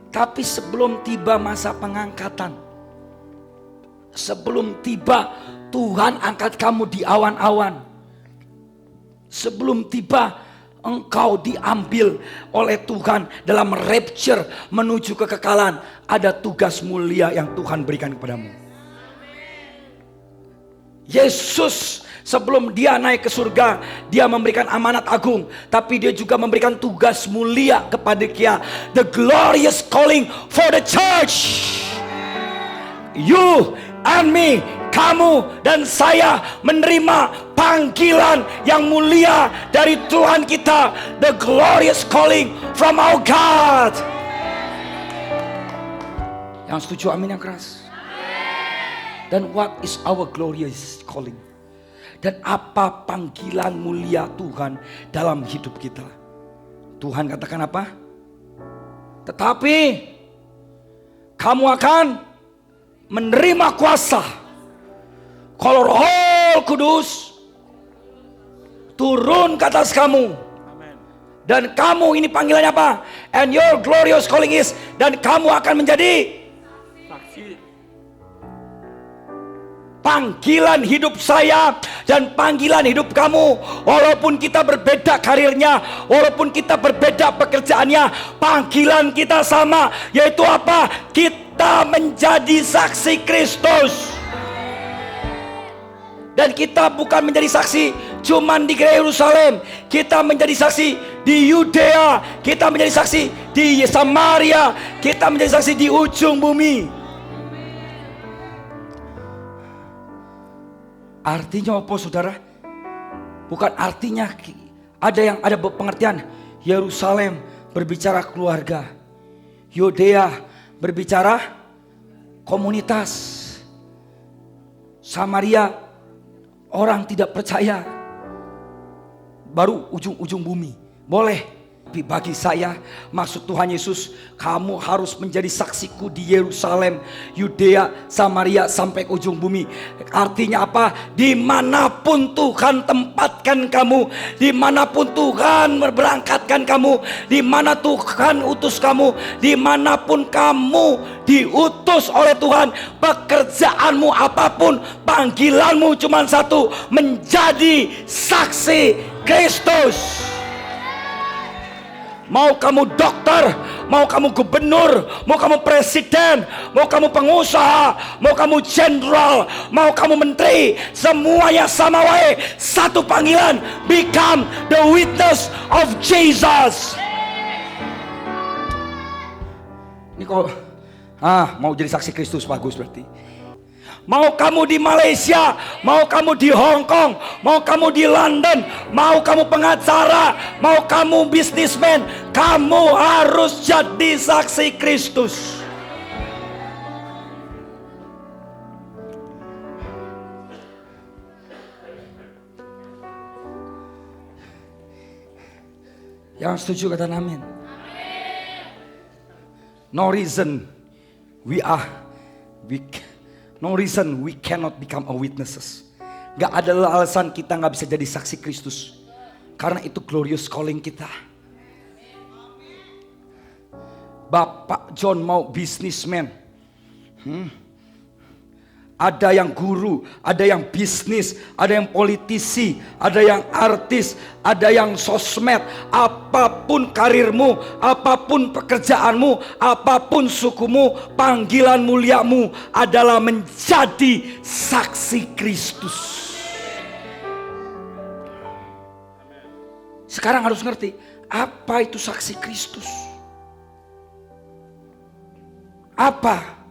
Tapi sebelum tiba masa pengangkatan, sebelum tiba Tuhan angkat kamu di awan-awan, sebelum tiba engkau diambil oleh Tuhan dalam rapture menuju kekekalan, ada tugas mulia yang Tuhan berikan kepadamu. Yesus sebelum dia naik ke surga, dia memberikan amanat agung, tapi dia juga memberikan tugas mulia kepada dia, the glorious calling for the church. You and me, kamu dan saya menerima panggilan yang mulia dari Tuhan kita, the glorious calling from our God. Yang setuju amin yang keras. Dan what is our glorious calling? Dan apa panggilan mulia Tuhan dalam hidup kita? Tuhan katakan apa? Tetapi kamu akan menerima kuasa kalau Roh Kudus turun ke atas kamu. Dan kamu, ini panggilannya apa? And your glorious calling is, dan kamu akan menjadi saksi. Panggilan hidup saya dan panggilan hidup kamu, walaupun kita berbeda karirnya, walaupun kita berbeda pekerjaannya, panggilan kita sama, yaitu apa? Kita menjadi saksi Kristus. Dan kita bukan menjadi saksi cuman di Yerusalem, kita menjadi saksi di Yudea, kita menjadi saksi di Samaria, kita menjadi saksi di ujung bumi. Artinya apa saudara? Bukan artinya ada pengertian Yerusalem berbicara keluarga, Yudea berbicara komunitas, Samaria orang tidak percaya, baru ujung-ujung bumi. Boleh. Tapi bagi saya, maksud Tuhan Yesus, kamu harus menjadi saksiku di Yerusalem, Yudea, Samaria sampai ke ujung bumi. Artinya apa? Dimanapun Tuhan tempatkan kamu, dimanapun Tuhan berangkatkan kamu, dimana Tuhan utus kamu, dimanapun kamu diutus oleh Tuhan, pekerjaanmu apapun, panggilanmu cuma satu, menjadi saksi Kristus. Mau kamu dokter, mau kamu gubernur, mau kamu presiden, mau kamu pengusaha, mau kamu jenderal, mau kamu menteri, semuanya sama wae. Satu panggilan, become the witness of Jesus. Ini kok mau jadi saksi Kristus, bagus berarti. Mau kamu di Malaysia, mau kamu di Hong Kong, mau kamu di London, mau kamu pengacara, mau kamu bisnismen, kamu harus jadi saksi Kristus. Yang setuju kata amin. No reason we cannot become a witnesses. Gak ada alasan kita gak bisa jadi saksi Kristus, karena itu glorious calling kita. Bapak John mau businessman, ada yang guru, ada yang bisnis, ada yang politisi, ada yang artis, ada yang sosmed. Apapun karirmu, apapun pekerjaanmu, apapun sukumu, panggilan muliamu adalah menjadi saksi Kristus. Sekarang harus ngerti, apa itu saksi Kristus? Apa?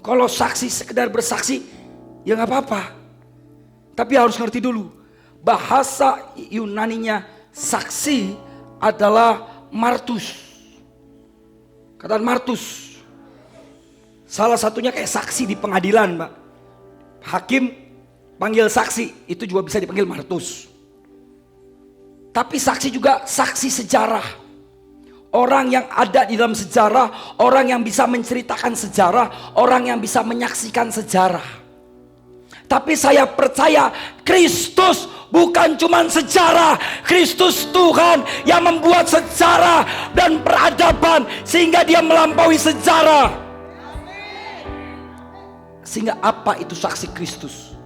Kalau saksi sekedar bersaksi, ya gak apa-apa. Tapi harus ngerti dulu, bahasa Yunaninya saksi adalah martus. Kata martus, salah satunya kayak saksi di pengadilan, Mbak. Hakim panggil saksi, itu juga bisa dipanggil martus. Tapi saksi juga saksi sejarah. Orang yang ada di dalam sejarah, orang yang bisa menceritakan sejarah, orang yang bisa menyaksikan sejarah. Tapi saya percaya Kristus bukan cuma sejarah. Kristus Tuhan yang membuat sejarah dan peradaban sehingga dia melampaui sejarah. Sehingga apa itu saksi Kristus?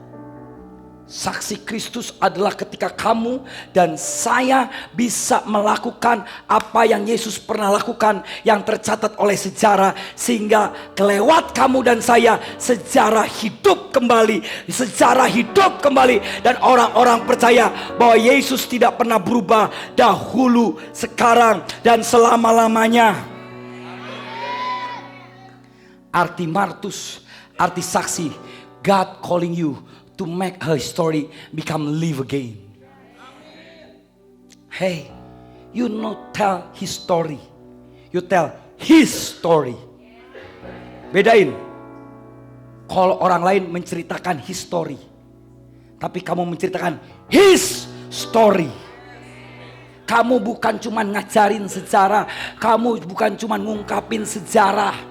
Saksi Kristus adalah ketika kamu dan saya bisa melakukan apa yang Yesus pernah lakukan, yang tercatat oleh sejarah, sehingga kelewat kamu dan saya sejarah hidup kembali, sejarah hidup kembali, dan orang-orang percaya bahwa Yesus tidak pernah berubah dahulu, sekarang, dan selama-lamanya. Arti martus, arti saksi, God calling you to make her story become live again. Hey, you not tell his story, you tell his story. Bedain. Kalau orang lain menceritakan his story, tapi kamu menceritakan his story. Kamu bukan cuma ngajarin sejarah, kamu bukan cuma ngungkapin sejarah,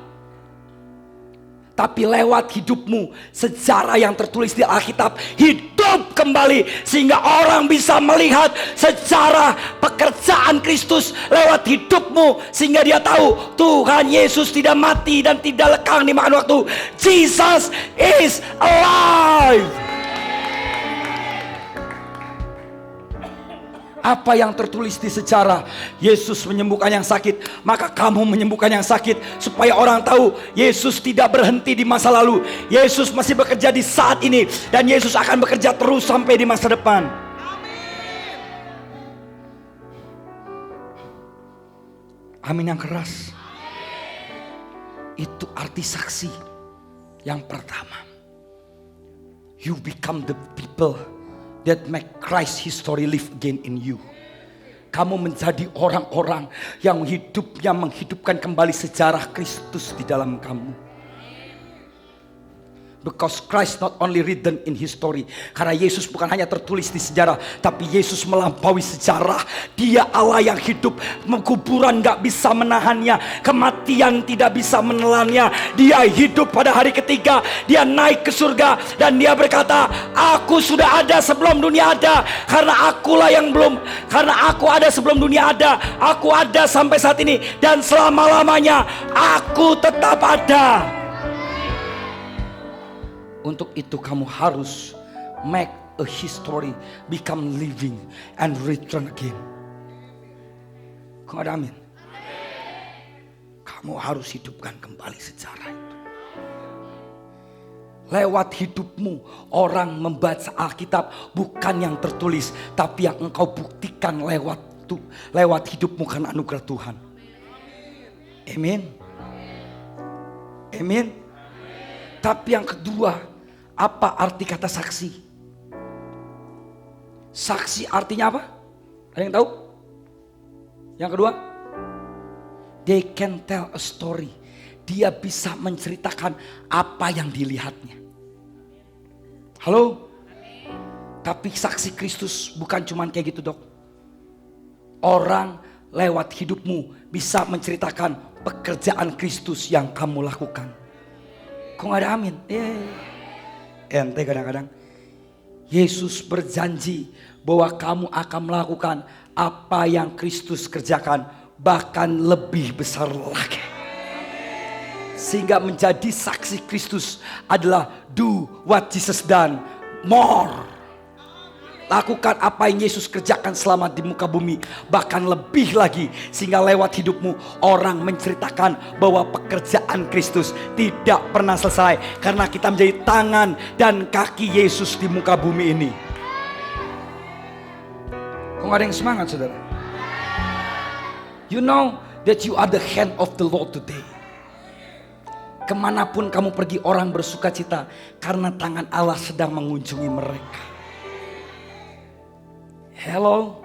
tapi lewat hidupmu sejarah yang tertulis di Alkitab hidup kembali, sehingga orang bisa melihat sejarah pekerjaan Kristus lewat hidupmu, sehingga dia tahu Tuhan Yesus tidak mati dan tidak lekang dimakan waktu. Jesus is alive. Apa yang tertulis di sejarah? Yesus menyembuhkan yang sakit, maka kamu menyembuhkan yang sakit, supaya orang tahu Yesus tidak berhenti di masa lalu. Yesus masih bekerja di saat ini, dan Yesus akan bekerja terus sampai di masa depan. Amin yang keras. Itu arti saksi yang pertama. You become the people that make Christ history live again in you. Kamu menjadi orang-orang yang hidupnya menghidupkan kembali sejarah Kristus di dalam kamu. Because Christ not only written in history. Karena Yesus bukan hanya tertulis di sejarah, tapi Yesus melampaui sejarah. Dia Allah yang hidup. Kuburan gak bisa menahannya, kematian tidak bisa menelannya. Dia hidup pada hari ketiga. Dia naik ke surga, dan dia berkata, aku sudah ada sebelum dunia ada. Karena akulah yang belum, karena aku ada sebelum dunia ada, aku ada sampai saat ini, dan selama-lamanya aku tetap ada. Untuk itu kamu harus make a history become living and return again. Kau ada amin? Kamu harus hidupkan kembali sejarah itu. Lewat hidupmu orang membaca Alkitab, bukan yang tertulis, tapi yang engkau buktikan lewat hidupmu karena anugerah Tuhan. Amin. Amin. Tapi yang kedua, apa arti kata saksi? Saksi artinya apa? Ada yang tahu? Yang kedua, they can tell a story. Dia bisa menceritakan apa yang dilihatnya. Halo? Tapi saksi Kristus bukan cuman kayak gitu, Dok. Orang lewat hidupmu bisa menceritakan pekerjaan Kristus yang kamu lakukan. Kok gak ada amin? Ente kadang-kadang Yesus berjanji bahwa kamu akan melakukan apa yang Kristus kerjakan, bahkan lebih besar lagi. Sehingga menjadi saksi Kristus adalah do what Jesus done more. Lakukan apa yang Yesus kerjakan selama di muka bumi, bahkan lebih lagi, sehingga lewat hidupmu orang menceritakan bahwa pekerjaan Kristus tidak pernah selesai, karena kita menjadi tangan dan kaki Yesus di muka bumi ini. Kok gak ada yang semangat, saudara? You know that you are the hand of the Lord today. Kemanapun kamu pergi, orang bersuka cita karena tangan Allah sedang mengunjungi mereka. Hello.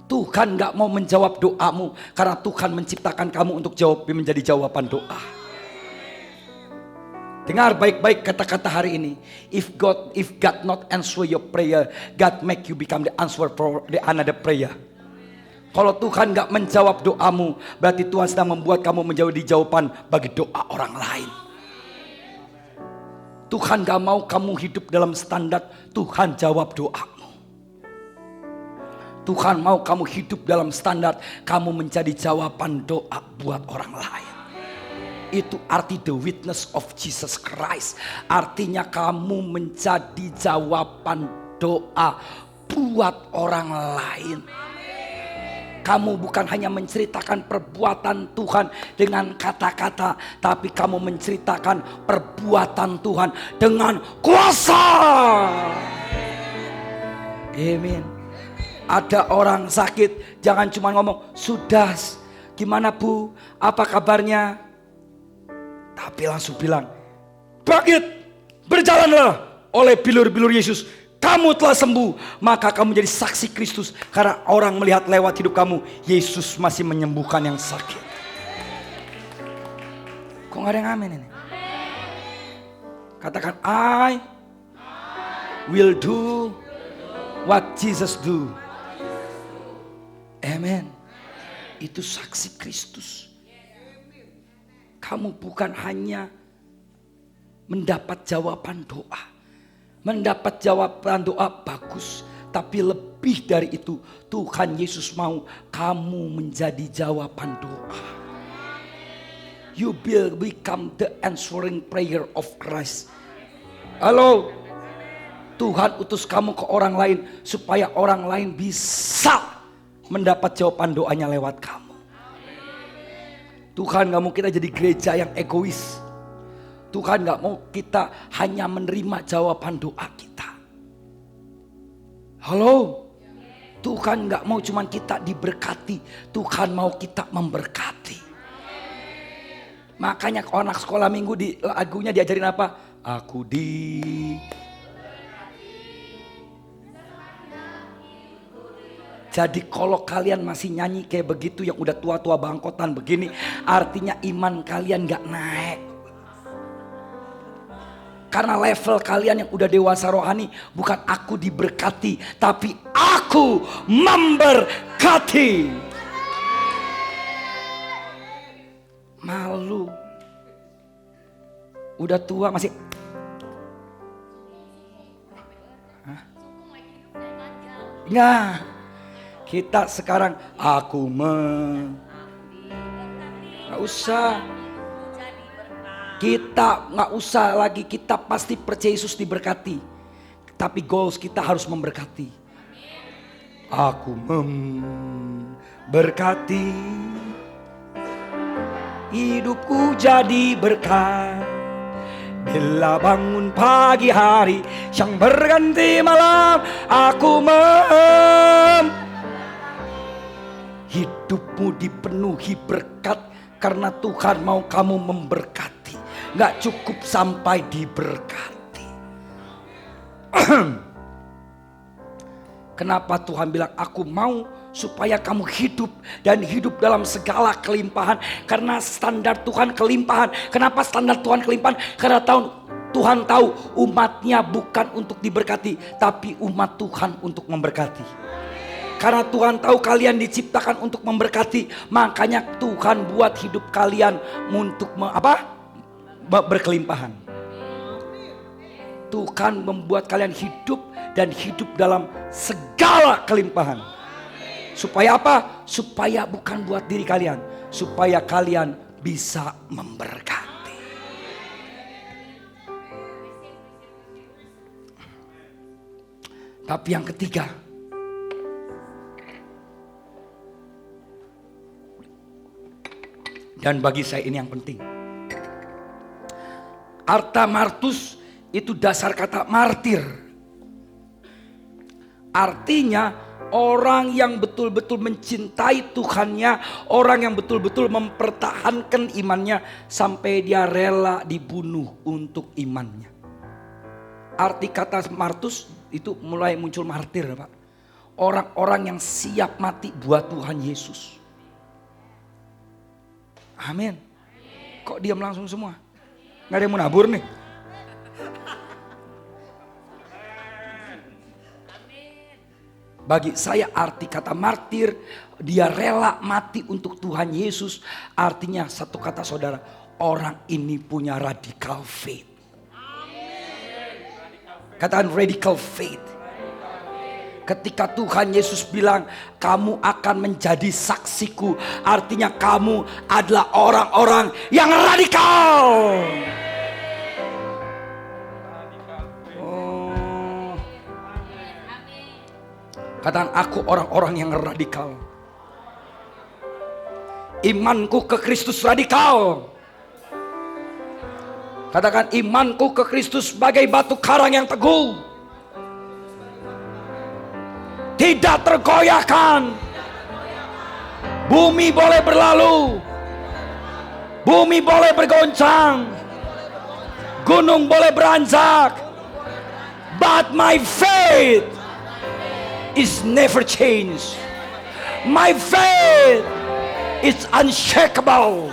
Tuhan gak mau menjawab doamu karena Tuhan menciptakan kamu untuk menjadi jawaban doa. Dengar baik-baik kata-kata hari ini. If God not answer your prayer, God make you become the answer for the another prayer. Kalau Tuhan gak menjawab doamu, berarti Tuhan sedang membuat kamu menjadi jawaban bagi doa orang lain. Tuhan gak mau kamu hidup dalam standar Tuhan jawab doamu. Tuhan mau kamu hidup dalam standar kamu menjadi jawaban doa buat orang lain. Itu arti the witness of Jesus Christ. Artinya kamu menjadi jawaban doa buat orang lain. Kamu bukan hanya menceritakan perbuatan Tuhan dengan kata-kata, tapi kamu menceritakan perbuatan Tuhan dengan kuasa. Amin. Ada orang sakit, jangan cuma ngomong, sudah, gimana Bu, apa kabarnya? Tapi langsung bilang, bangkit, berjalanlah oleh bilur-bilur Yesus. Kamu telah sembuh, maka kamu jadi saksi Kristus. Karena orang melihat lewat hidup kamu, Yesus masih menyembuhkan yang sakit. Kok gak ada yang amin ini? Katakan, I will do what Jesus do. Amen. Itu saksi Kristus. Kamu bukan hanya mendapat jawaban doa. Mendapat jawaban doa bagus, tapi lebih dari itu, Tuhan Yesus mau kamu menjadi jawaban doa. You will become the answering prayer of Christ. Halo, Tuhan utus kamu ke orang lain supaya orang lain bisa mendapat jawaban doanya lewat kamu. Tuhan gak mau kita jadi gereja yang egois. Tuhan gak mau kita hanya menerima jawaban doa kita. Halo, Tuhan gak mau cuman kita diberkati, Tuhan mau kita memberkati. Makanya kalau anak sekolah minggu di lagunya diajarin apa? Aku Jadi kalau kalian masih nyanyi kayak begitu, yang udah tua-tua bangkotan begini, artinya iman kalian gak naik. Karena level kalian yang udah dewasa rohani, bukan aku diberkati, tapi aku memberkati. Malu. Udah tua masih. Hah? Nggak. Kita sekarang nggak usah. Kita nggak usah lagi, kita pasti percaya Yesus diberkati. Tapi goals kita harus memberkati. Aku memberkati, hidupku jadi berkat. Bila bangun pagi hari yang berganti malam, aku hidupmu dipenuhi berkat karena Tuhan mau kamu memberkati. Gak cukup sampai diberkati. Kenapa Tuhan bilang aku mau supaya kamu hidup dan hidup dalam segala kelimpahan? Karena standar Tuhan kelimpahan. Kenapa standar Tuhan kelimpahan? Karena Tuhan tahu umatnya bukan untuk diberkati, tapi umat Tuhan untuk memberkati. Karena Tuhan tahu kalian diciptakan untuk memberkati, makanya Tuhan buat hidup kalian untuk berkelimpahan. Tuhan membuat kalian hidup dan hidup dalam segala kelimpahan. Supaya apa? Supaya bukan buat diri kalian, supaya kalian bisa memberkati. Tapi yang ketiga, dan bagi saya ini yang penting, arta martus itu dasar kata martir. Artinya orang yang betul-betul mencintai Tuhannya, orang yang betul-betul mempertahankan imannya sampai dia rela dibunuh untuk imannya. Arti kata martus itu mulai muncul martir, Pak. Orang-orang yang siap mati buat Tuhan Yesus. Amin. Kok diam langsung semua? Nggak ada yang mau nabur nih. Bagi saya arti kata martir, dia rela mati untuk Tuhan Yesus. Artinya satu kata saudara, orang ini punya radical faith. Katakan radical faith. Ketika Tuhan Yesus bilang kamu akan menjadi saksiku, artinya kamu adalah orang-orang yang radikal. Oh. Katakan aku orang-orang yang radikal. Imanku ke Kristus radikal. Katakan imanku ke Kristus sebagai batu karang yang teguh. Tidak tergoyahkan. Bumi boleh berlalu, bumi boleh bergoncang, gunung boleh beranjak, but my faith is never changed. My faith is unshakable.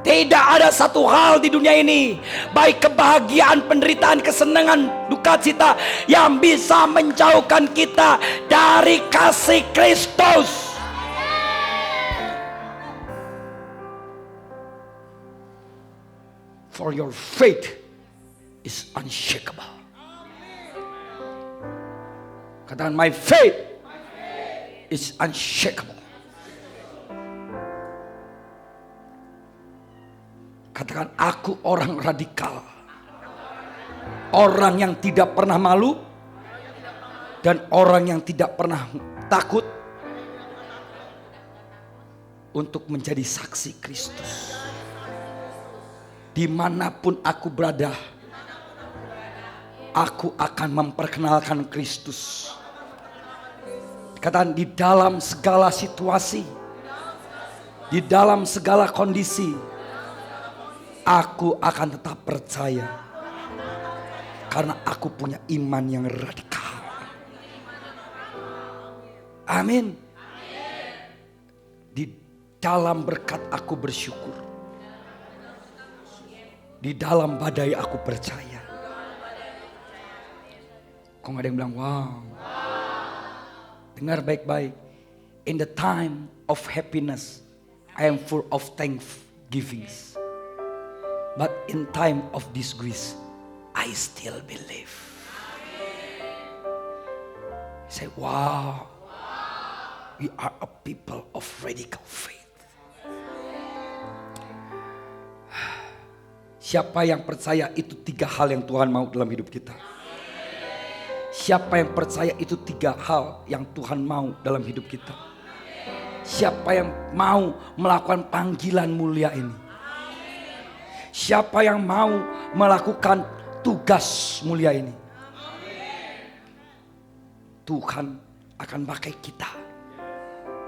Tidak ada satu hal di dunia ini, baik kebahagiaan, penderitaan, kesenangan, duka cita, yang bisa menjauhkan kita dari kasih Kristus. For your faith is unshakable. Katakan my faith is unshakable. Katakan aku orang radikal. Orang yang tidak pernah malu dan orang yang tidak pernah takut untuk menjadi saksi Kristus. Dimanapun aku berada, aku akan memperkenalkan Kristus. Katakan di dalam segala situasi, di dalam segala kondisi, aku akan tetap percaya. Karena aku punya iman yang radikal. Amin. Di dalam berkat aku bersyukur. Di dalam badai aku percaya. Kok gak ada yang bilang wow? Dengar baik-baik. In the time of happiness, I am full of thanksgivings. But in time of disgrace, I still believe. Say, wow, we are a people of radical faith. Siapa yang percaya itu 3 hal yang Tuhan mau dalam hidup kita? Siapa yang percaya itu 3 hal yang Tuhan mau dalam hidup kita? Siapa yang mau melakukan panggilan mulia ini? Siapa yang mau melakukan tugas mulia ini? Tuhan akan pakai kita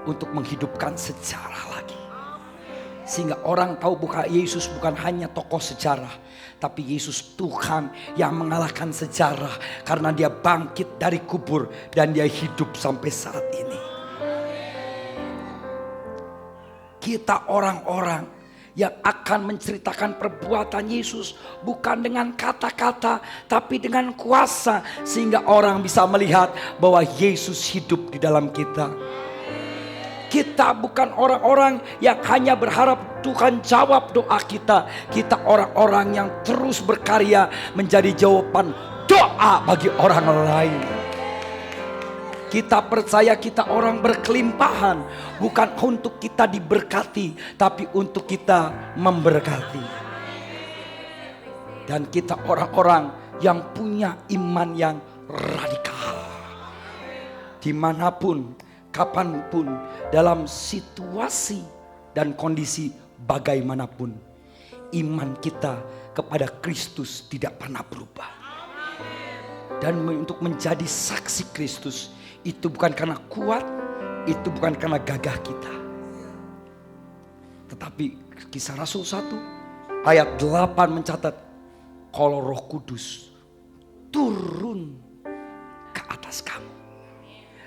untuk menghidupkan sejarah lagi. Sehingga orang tahu bukan Yesus bukan hanya tokoh sejarah, tapi Yesus Tuhan yang mengalahkan sejarah karena dia bangkit dari kubur dan dia hidup sampai saat ini. Kita orang-orang yang akan menceritakan perbuatan Yesus bukan dengan kata-kata tapi dengan kuasa, sehingga orang bisa melihat bahwa Yesus hidup di dalam kita. Kita bukan orang-orang yang hanya berharap Tuhan jawab doa kita. Kita orang-orang yang terus berkarya menjadi jawaban doa bagi orang lain. Kita percaya kita orang berkelimpahan, bukan untuk kita diberkati, tapi untuk kita memberkati. Dan kita orang-orang yang punya iman yang radikal. Dimanapun, kapanpun, dalam situasi dan kondisi bagaimanapun, iman kita kepada Kristus tidak pernah berubah. Dan untuk menjadi saksi Kristus itu bukan karena kuat, itu bukan karena gagah kita. Tetapi Kisah Rasul 1 ayat 8 mencatat, kalau Roh Kudus turun ke atas kamu,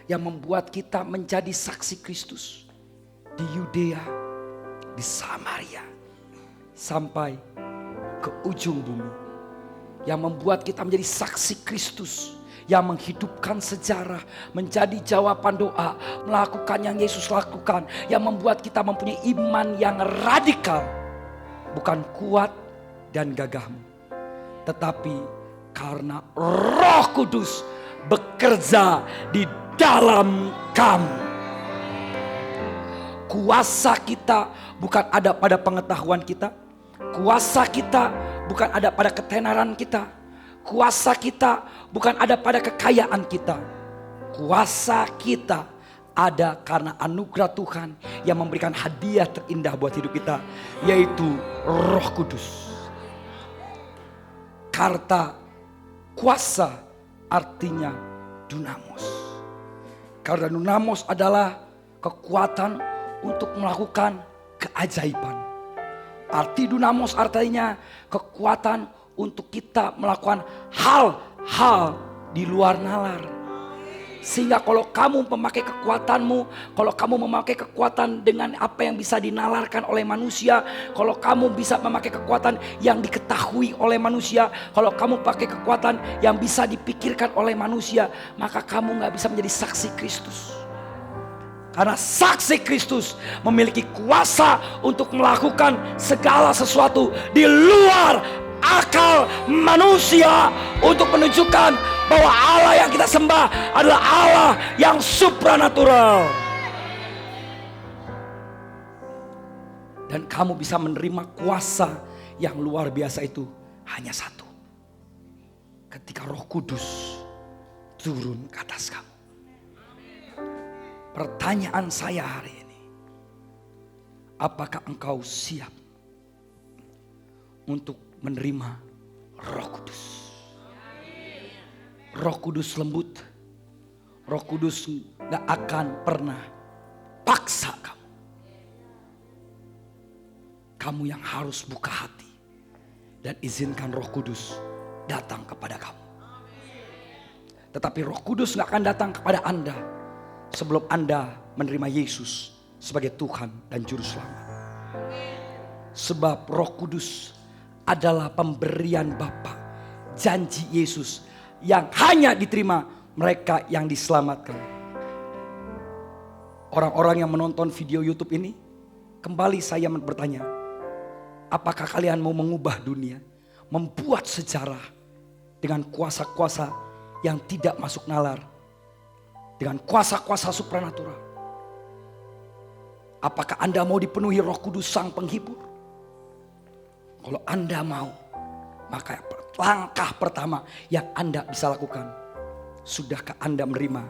yang membuat kita menjadi saksi Kristus di Yudea, di Samaria, sampai ke ujung bumi. Yang membuat kita menjadi saksi Kristus, yang menghidupkan sejarah, menjadi jawaban doa, melakukan yang Yesus lakukan, yang membuat kita mempunyai iman yang radikal. Bukan kuat dan gagahmu, tetapi karena Roh Kudus bekerja di dalam kamu. Kuasa kita bukan ada pada pengetahuan kita. Kuasa kita bukan ada pada ketenaran kita. Kuasa kita bukan ada pada kekayaan kita. Kuasa kita ada karena anugerah Tuhan yang memberikan hadiah terindah buat hidup kita, yaitu Roh Kudus. Kata kuasa artinya dunamos. Karena dunamos adalah kekuatan untuk melakukan keajaiban. Arti dunamos artinya kekuatan untuk kita melakukan hal-hal di luar nalar. Sehingga kalau kamu memakai kekuatanmu, kalau kamu memakai kekuatan dengan apa yang bisa dinalarkan oleh manusia, kalau kamu bisa memakai kekuatan yang diketahui oleh manusia, kalau kamu pakai kekuatan yang bisa dipikirkan oleh manusia, maka kamu gak bisa menjadi saksi Kristus. Karena saksi Kristus memiliki kuasa untuk melakukan segala sesuatu di luar akal manusia, untuk menunjukkan bahwa Allah yang kita sembah adalah Allah yang supranatural. Dan kamu bisa menerima kuasa yang luar biasa itu hanya satu: ketika Roh Kudus turun ke atas kamu. Pertanyaan saya hari ini, apakah engkau siap untuk menerima Roh Kudus? Roh Kudus lembut. Roh Kudus gak akan pernah paksa kamu. Kamu yang harus buka hati dan izinkan Roh Kudus datang kepada kamu. Tetapi Roh Kudus gak akan datang kepada Anda sebelum Anda menerima Yesus sebagai Tuhan dan Juru Selamat. Sebab Roh Kudus adalah pemberian Bapa, janji Yesus yang hanya diterima mereka yang diselamatkan. Orang-orang yang menonton video YouTube ini, kembali saya bertanya, apakah kalian mau mengubah dunia, membuat sejarah dengan kuasa-kuasa yang tidak masuk nalar, dengan kuasa-kuasa supranatural? Apakah Anda mau dipenuhi Roh Kudus Sang Penghibur? Kalau Anda mau, maka langkah pertama yang Anda bisa lakukan, sudahkah Anda menerima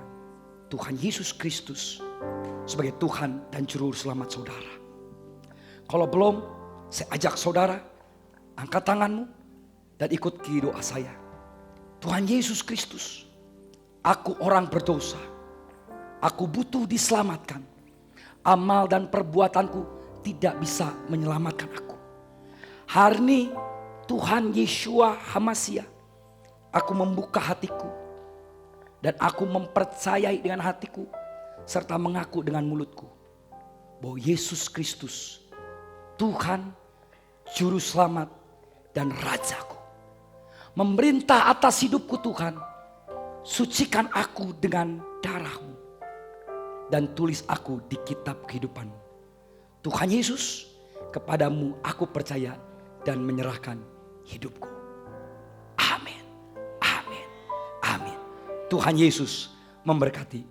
Tuhan Yesus Kristus sebagai Tuhan dan Juru Selamat saudara? Kalau belum, saya ajak saudara, angkat tanganmu dan ikuti doa saya. Tuhan Yesus Kristus, aku orang berdosa. Aku butuh diselamatkan. Amal dan perbuatanku tidak bisa menyelamatkan aku. Hari ini Tuhan Yeshua HaMashiach, aku membuka hatiku dan aku mempercayai dengan hatiku serta mengaku dengan mulutku bahwa Yesus Kristus Tuhan, Juru Selamat dan Rajaku. Memerintah atas hidupku Tuhan. Sucikan aku dengan darah-Mu dan tulis aku di kitab kehidupan. Tuhan Yesus, kepadamu aku percaya dan menyerahkan hidupku. Amin. Amin. Amin. Tuhan Yesus memberkati.